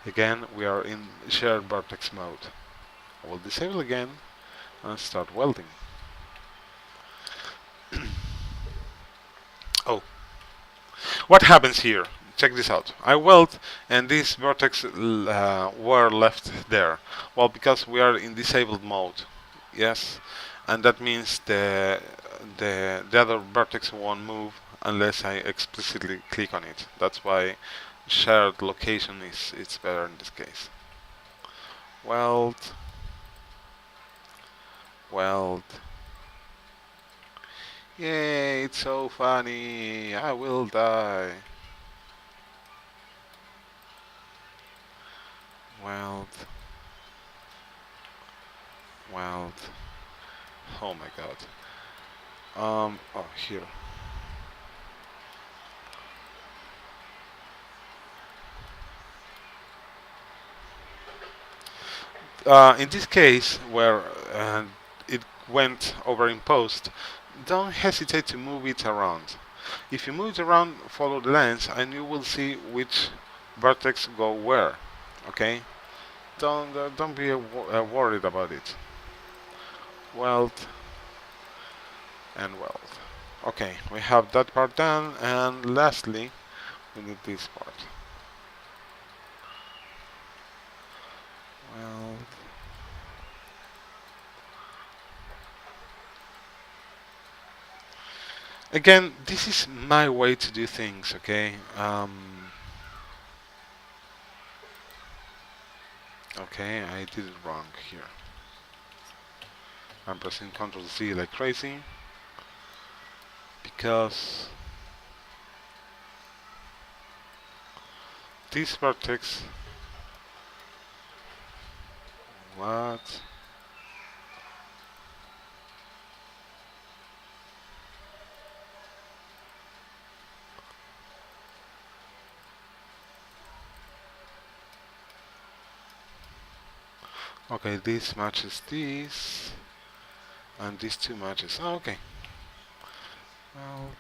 Again, we are in shared vertex mode. I will disable again and start welding. Oh, what happens here? Check this out. I weld and these vertex were left there. Well, because we are in disabled mode. Yes, and that means the other vertex won't move unless I explicitly click on it. That's why shared location is it's better in this case. Weld, weld. Yay, it's so funny. I will die. Weld. Weld. Oh my god. Oh, here. In this case, where it went overimposed, don't hesitate to move it around. If you move it around, follow the lines, and you will see which vertex go where. Okay? Don't be worried about it. Weld and weld. Okay, we have that part done, and lastly, we need this part. Weld. Again, this is my way to do things, okay? Okay, I did it wrong here. I'm pressing Ctrl Z like crazy because this vertex. What? Okay, this matches this, and these two matches. Oh, okay. Well,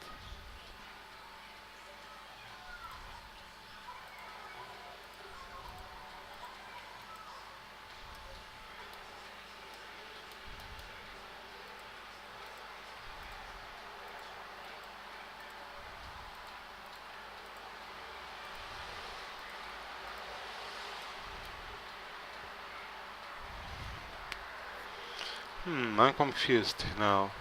I'm confused now.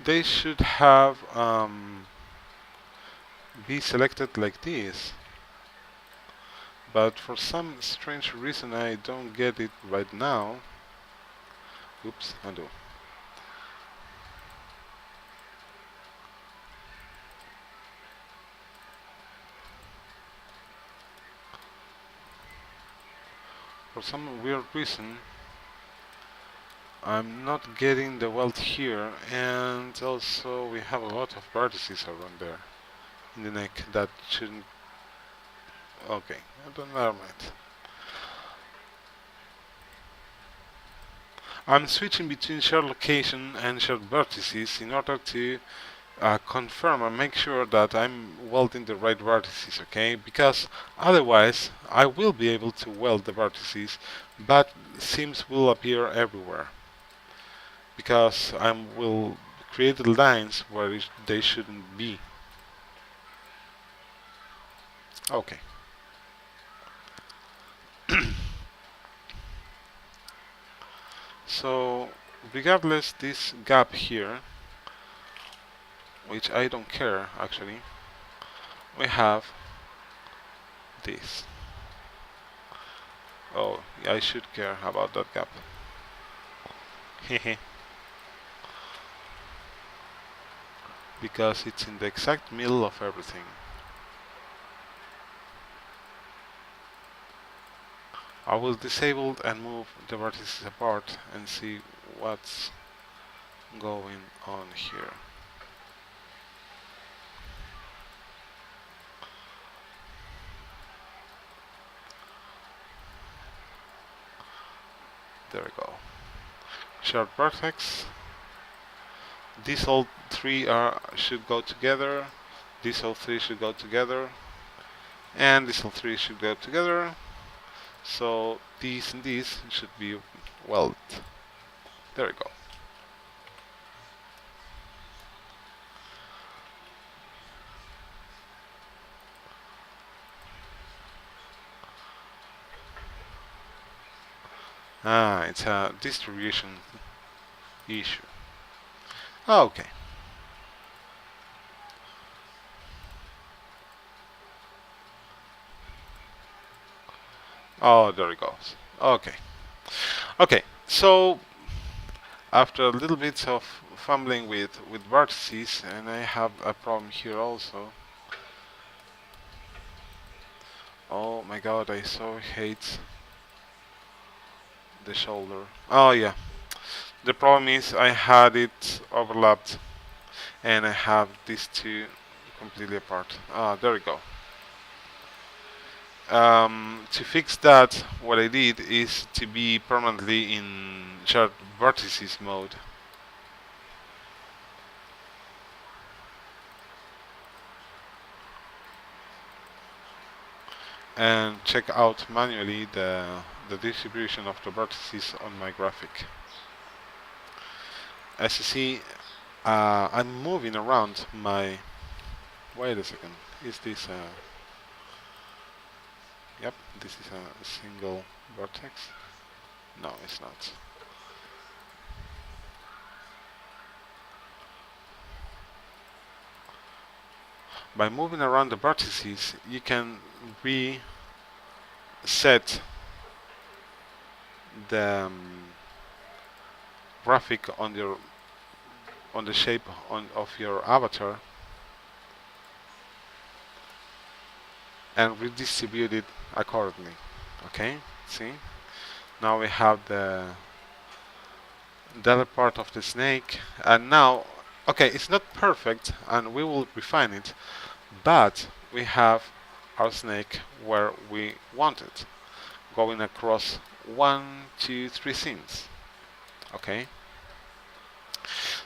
They should have be selected like this, but for some strange reason I don't get it right now. Oops, undo. For some weird reason, I'm not getting the welt here, and also we have a lot of vertices around there in the neck that shouldn't. Okay, I don't never mind. I'm switching between shared location and shared vertices in order to confirm and make sure that I'm welding the right vertices, okay? Because otherwise I will be able to weld the vertices, but seams will appear everywhere because I will create the lines where they shouldn't be. Okay. So regardless this gap here, which I don't care actually, we have this. Oh, I should care about that gap. Hehe. Because it's in the exact middle of everything. I will disable and move the vertices apart and see what's going on here. There we go. Shared vertex. These all three should go together. These all three should go together. And these all three should go together. So these and these should be welded. There we go. Ah, it's a distribution issue. Okay. Oh, there it goes. Okay. Okay. So after a little bit of fumbling with vertices, and I have a problem here also. Oh my god, I so hate the shoulder. Oh yeah. The problem is I had it overlapped and I have these two completely apart. Ah, there we go. To fix that, what I did is to be permanently in shared vertices mode. And check out manually the distribution of the vertices on my graphic. As you see, I'm moving around my. Wait a second. Is this? Yep. This is a single vertex. No, it's not. By moving around the vertices, you can reset the graphic on the shape of your avatar and redistribute it accordingly. Okay, see? Now we have the other part of the snake, and now, okay, it's not perfect, and we will refine it, but we have our snake where we want it, going across 1, 2, 3 scenes. Okay,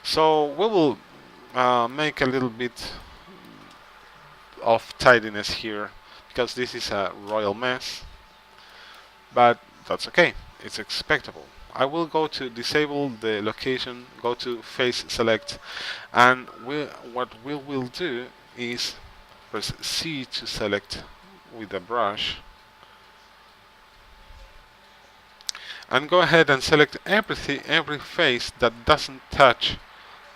so we will make a little bit of tidiness here because this is a royal mess, but that's okay, it's expectable. I will go to disable the location, go to face select, and what we will do is press C to select with the brush and go ahead and select every face that doesn't touch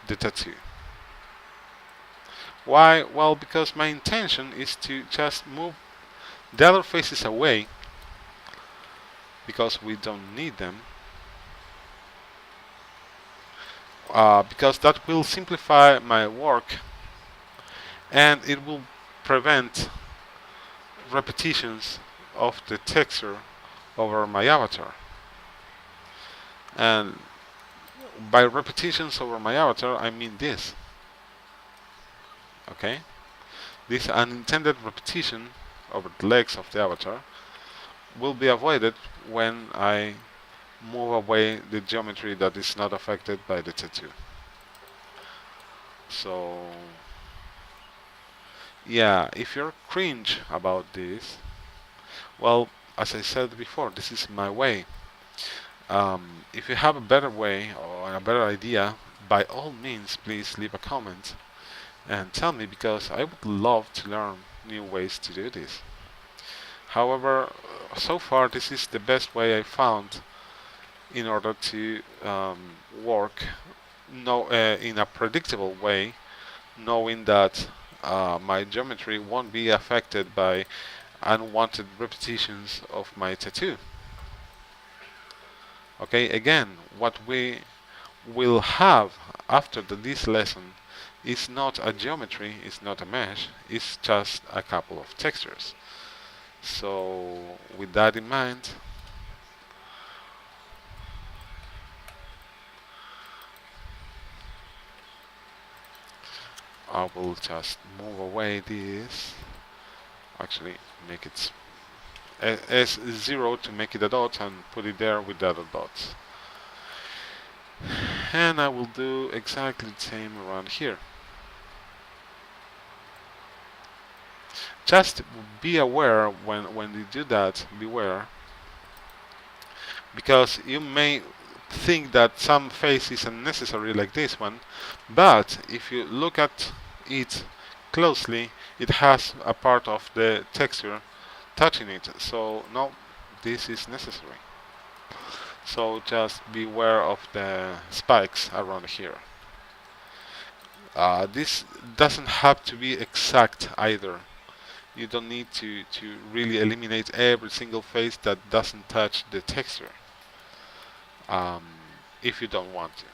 the tattoo. Why? Well, because my intention is to just move the other faces away because we don't need them, because that will simplify my work and it will prevent repetitions of the texture over my avatar. And by repetitions over my avatar, I mean this. Okay? This unintended repetition over the legs of the avatar will be avoided when I move away the geometry that is not affected by the tattoo. So, yeah, if you're cringe about this, well, as I said before, this is my way. If you have a better way or a better idea, by all means, please leave a comment and tell me, because I would love to learn new ways to do this. However, so far this is the best way I found in order to work in a predictable way, knowing that my geometry won't be affected by unwanted repetitions of my tattoo. Okay, again, what we will have after this lesson is not a geometry, it's not a mesh, it's just a couple of textures. So with that in mind, I will just move away this, actually make it S0 to make it a dot and put it there with the other dots. And I will do exactly the same around here. Just be aware when you do that, beware, because you may think that some face is unnecessary like this one, but if you look at it closely, it has a part of the texture touching it, so no, this is necessary. So just beware of the spikes around here. This doesn't have to be exact either. You don't need to really eliminate every single face that doesn't touch the texture, um, if you don't want to.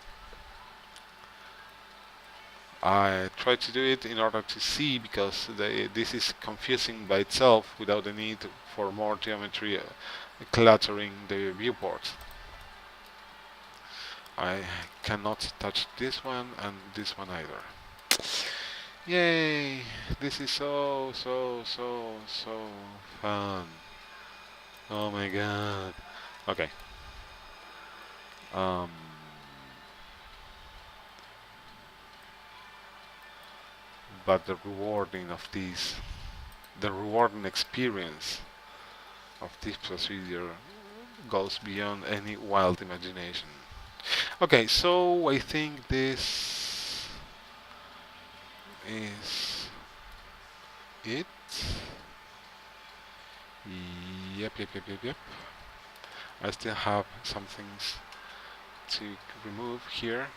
I try to do it in order to see, because this is confusing by itself without the need for more geometry cluttering the viewport. I cannot touch this one and this one either. Yay! This is so fun. Oh my god. Okay. Um, but the rewarding experience of this procedure goes beyond any wild imagination. Okay, so I think this is it. Yep. I still have some things to remove here.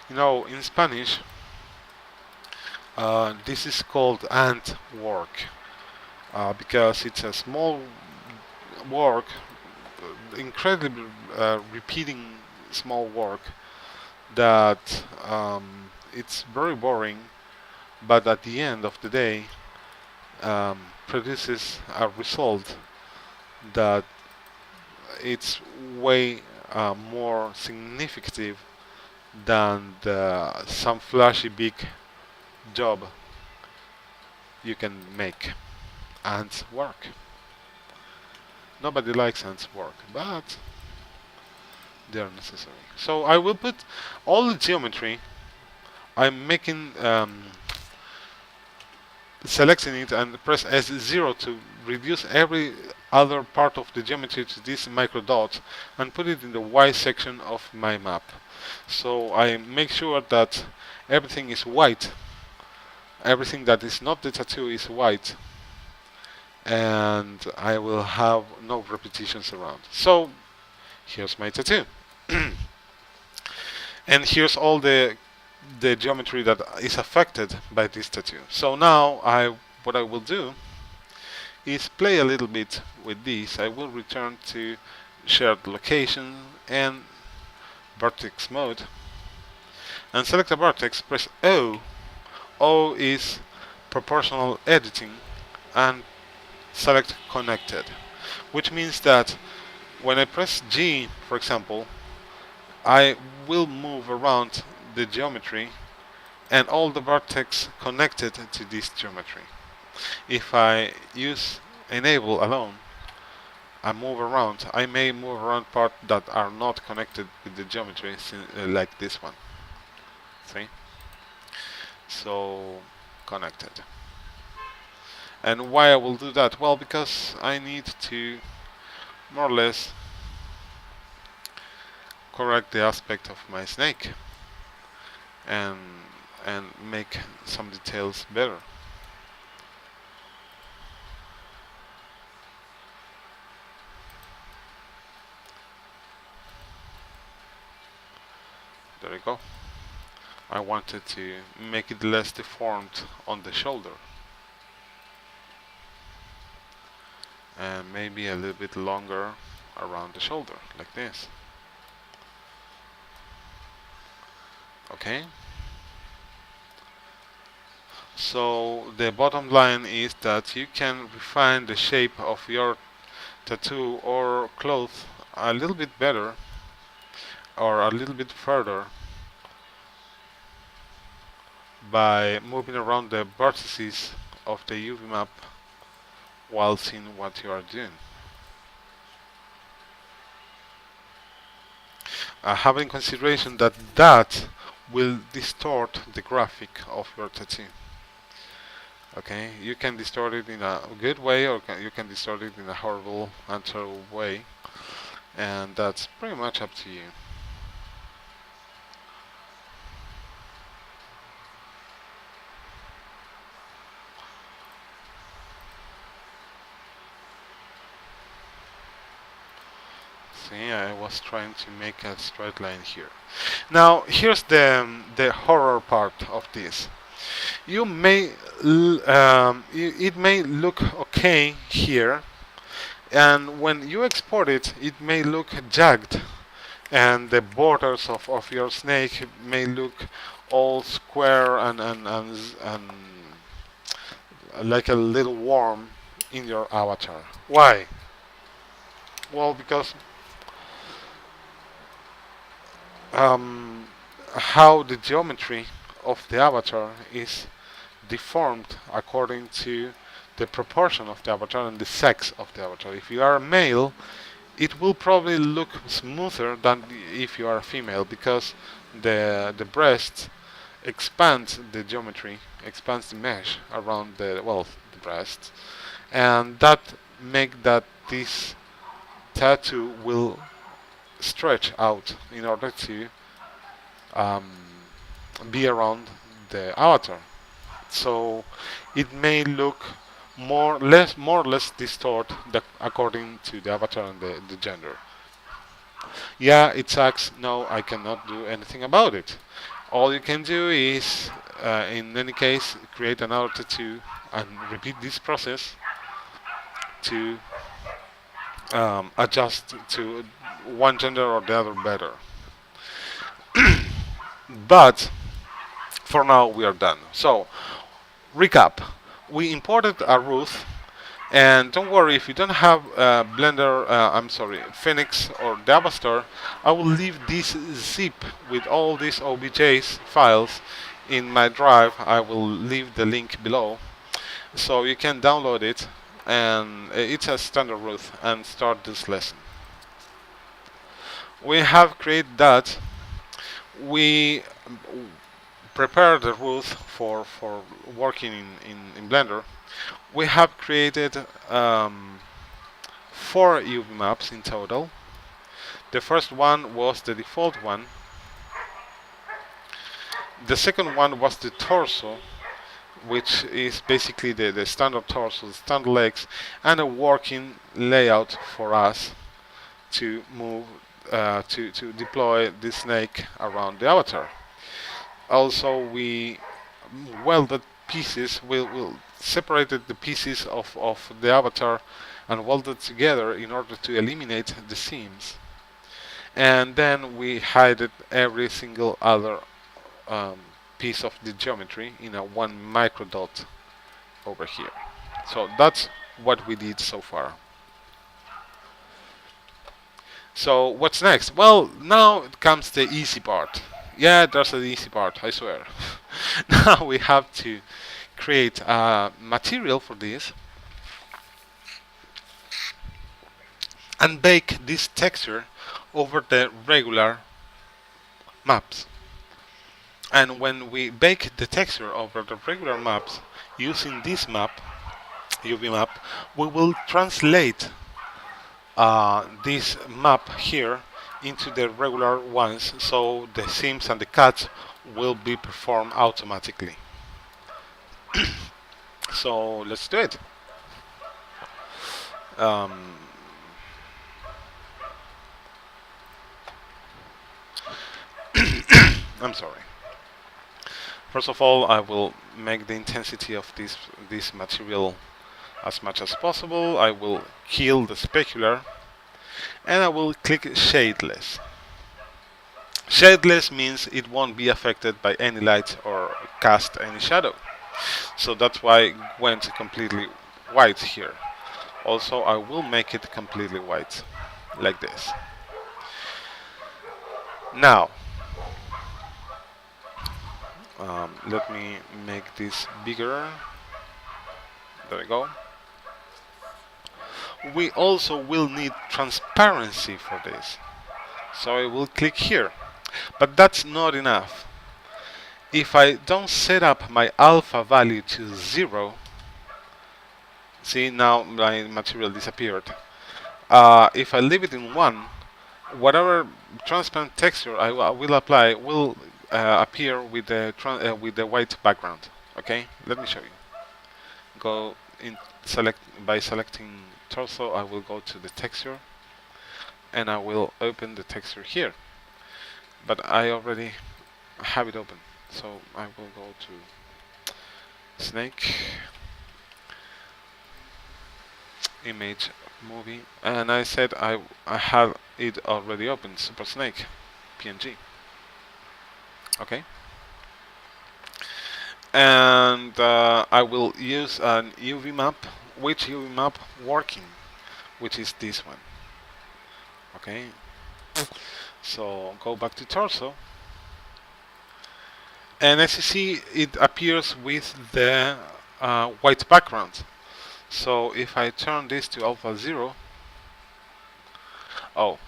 You know, in Spanish, this is called ant work because it's a small work, incredibly repeating small work that it's very boring, but at the end of the day produces a result that it's way more significant than some flashy big job you can make. Ants work. Nobody likes ants work, but they are necessary. So I will put all the geometry. I'm making selecting it and press S0 to reduce every other part of the geometry to this micro dot and put it in the Y section of my map. So I make sure that everything is white. Everything that is not the tattoo is white, and I will have no repetitions around. So here's my tattoo. And here's all the geometry that is affected by this tattoo. So now what I will do is play a little bit with this. I will return to shared location and vertex mode and select a vertex, press O. O is proportional editing, and select connected, which means that when I press G, for example, I will move around the geometry and all the vertex connected to this geometry. If I use enable alone, I move around. I may move around parts that are not connected with the geometry, like this one. See? So connected. And why I will do that? Well, because I need to more or less correct the aspect of my snake and make some details better. There we go. I wanted to make it less deformed on the shoulder and maybe a little bit longer around the shoulder, like this. Okay. So the bottom line is that you can refine the shape of your tattoo or cloth a little bit better or a little bit further by moving around the vertices of the UV map while seeing what you are doing. Have in consideration that that will distort the graphic of your tattoo. Okay, you can distort it in a good way, or you can distort it in a horrible, untrue way, and that's pretty much up to you. See, I was trying to make a straight line here. Now, here's the horror part of this. You may it may look okay here, and when you export it, it may look jagged, and the borders of your snake may look all square and like a little worm in your avatar. Why? Well, because how the geometry of the avatar is deformed according to the proportion of the avatar and the sex of the avatar. If you are a male, it will probably look smoother than if you are a female, because the breast expands the geometry, expands the mesh around the breast, and that make that this tattoo will stretch out in order to be around the avatar. So it may look more or less distort according to the avatar and the gender. Yeah, it sucks. No, I cannot do anything about it. All you can do is, in any case, create another tattoo and repeat this process to adjust to one gender or the other better. But for now, we are done. So, recap. We imported a Ruth. And don't worry if you don't have Blender, I'm sorry, Phoenix or Davastar, I will leave this zip with all these OBJs files in my drive. I will leave the link below so you can download it, and it's a standard route and start this lesson. We have created that. We prepare the route for working in Blender. We have created 4 UV maps in total. The first one was the default one. The second one was the torso, which is basically the standard torso, the standard legs, and a working layout for us to move, to deploy the snake around the avatar. Also, we welded pieces, we separated the pieces of the avatar and welded together in order to eliminate the seams. And then we hid every single other piece of the geometry in a one micro dot over here. So that's what we did so far. So what's next? Well, now comes the easy part. Yeah, there's the easy part, I swear. Now we have to create a material for this and bake this texture over the regular maps. And when we bake the texture over the regular maps using this map, UV map, we will translate this map here into the regular ones, so the seams and the cuts will be performed automatically. So let's do it. I'm sorry. First of all, I will make the intensity of this material as much as possible. I will kill the specular, and I will click shadeless. Shadeless means it won't be affected by any light or cast any shadow. So that's why it went completely white here. Also, I will make it completely white, like this. Now, let me make this bigger. There we go. We also will need transparency for this. So I will click here. But that's not enough. If I don't set up my alpha value to 0, see, now my material disappeared. If I leave it in 1, whatever transparent texture I will apply will appear with the white background. Okay, let me show you. Go in by selecting torso. I will go to the texture, and I will open the texture here. But I already have it open, so I will go to snake, image, movie, and I said I have it already open, super snake PNG. Okay, and I will use an UV map. Which UV map working? Which is this one. Okay, so go back to torso, and as you see, it appears with the white background. So if I turn this to alpha 0, oh,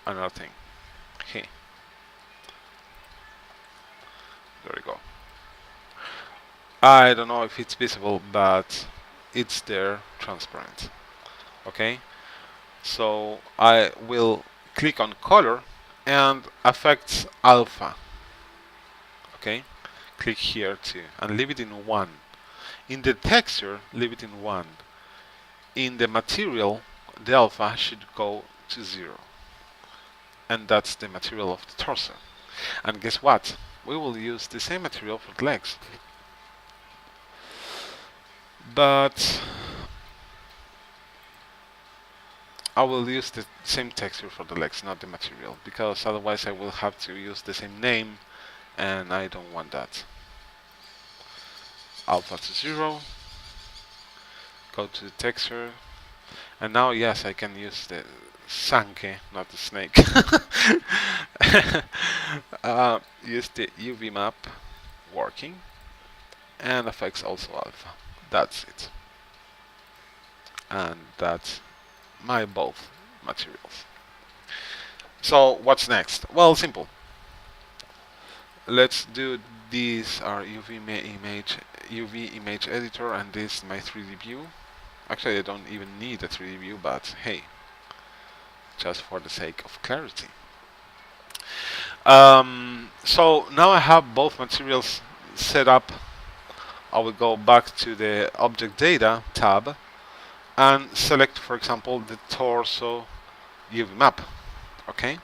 another thing. Okay, there we go. I don't know if it's visible, but it's there, transparent. Okay, so I will click on color and affects alpha. Okay, click here too, and leave it in 1. In the texture, leave it in 1. In the material, the alpha should go to 0. And that's the material of the torso. And guess what? We will use the same material for the legs. But I will use the same texture for the legs, not the material, because otherwise I will have to use the same name, and I don't want that. Alpha to 0, go to the texture, and now yes, I can use the Sanke, not the snake. Use the UV map working, and effects also alpha. That's it. And that's my both materials. So what's next? Well, simple. Let's do these are UV image editor, and this my 3D view. Actually, I don't even need a 3D view, but hey, just for the sake of clarity. So now I have both materials set up. I will go back to the Object Data tab and select, for example, the torso UV map. Okay.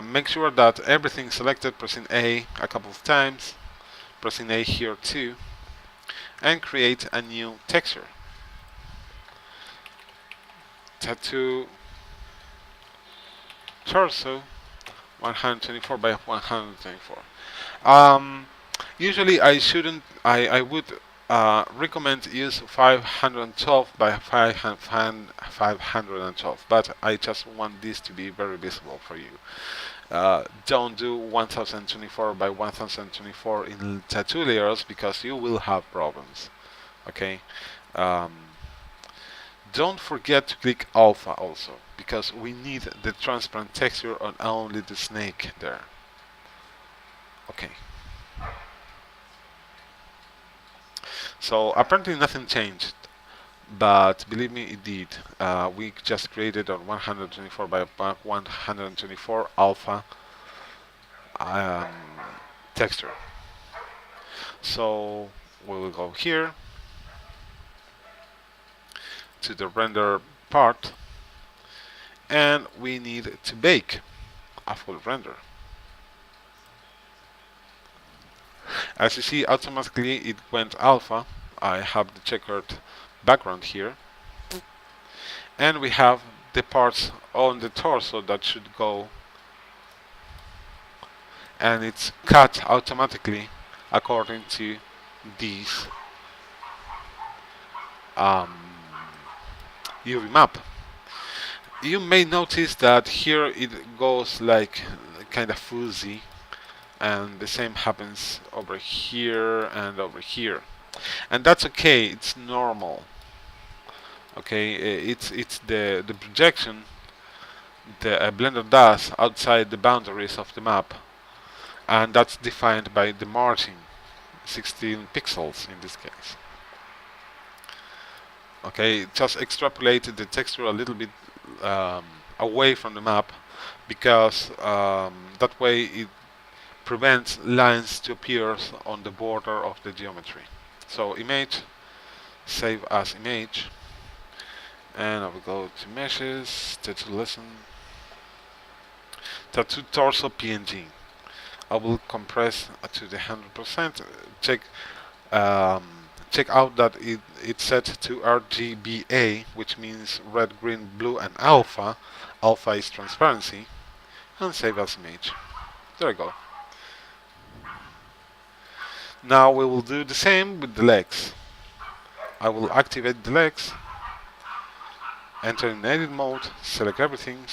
Make sure that everything selected, pressing A a couple of times, pressing A here too, and create a new texture. Tattoo torso 124 by 124. Usually I would recommend use 512 by 512, but I just want this to be very visible for you. Don't do 1024 by 1024 in tattoo layers, because you will have problems. Okay. Don't forget to click alpha also, because we need the transparent texture on only the snake there. Okay. So apparently nothing changed, but believe me, it did. We just created on 124 by 124 alpha texture. So we will go here to the render part, and we need to bake a full render. As you see, automatically it went alpha. I have the checkered background here, and we have the parts on the torso that should go, and it's cut automatically according to these UV map. You may notice that here it goes like kind of fuzzy, and the same happens over here and over here, and that's okay. It's normal. Okay, it's the projection the Blender does outside the boundaries of the map, and that's defined by the margin, 16 pixels in this case. Okay, just extrapolate the texture a little bit away from the map, because that way it prevents lines to appear on the border of the geometry. So image, save as image, and I will go to meshes, tattoo lesson, tattoo torso PNG. I will compress to the 100%. Check out that it's set to RGBA, which means red, green, blue, and alpha. Alpha is transparency, and save as image. There we go. Now we will do the same with the legs. I will activate the legs, enter in edit mode, select everything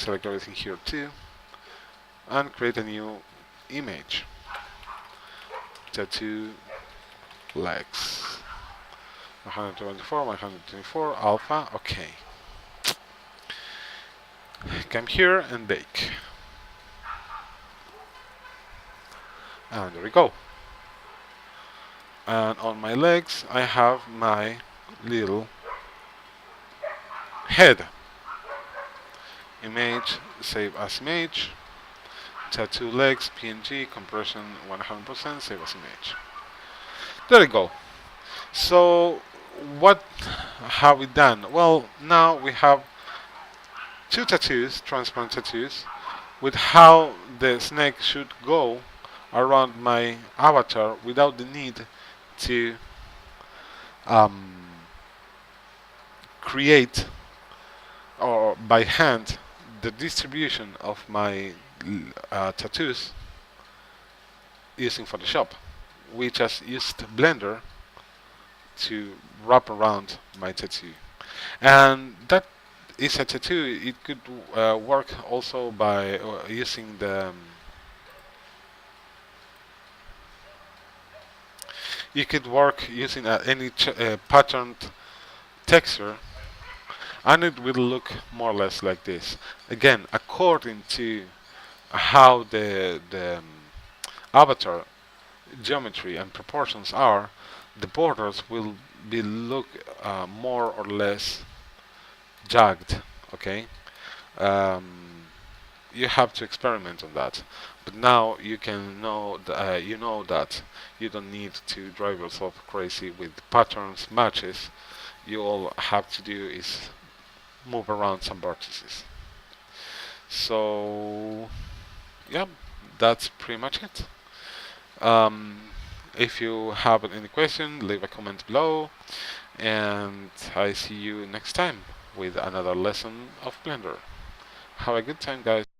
here too, and create a new image. Tattoo legs. 124 alpha. Okay. Come here and bake. And there we go. And on my legs I have my little head. Image, save as image, tattoo legs, PNG, compression 100%, save as image. There you go. So what have we done? Well, now we have two tattoos, transparent tattoos, with how the snake should go around my avatar without the need to um, create or by hand the distribution of my tattoos using Photoshop. We just used Blender to wrap around my tattoo, and that is a tattoo. It could work also by using the you could work using any patterned texture, and it will look more or less like this. Again, according to how the avatar geometry and proportions are, the borders will be look more or less jagged. Okay, um, you have to experiment on that. But now you can know you know that you don't need to drive yourself crazy with patterns matches. You all have to do is move around some vertices. So yeah, that's pretty much it. Um, if you have any question, leave a comment below, and I see you next time with another lesson of Blender. Have a good time, guys.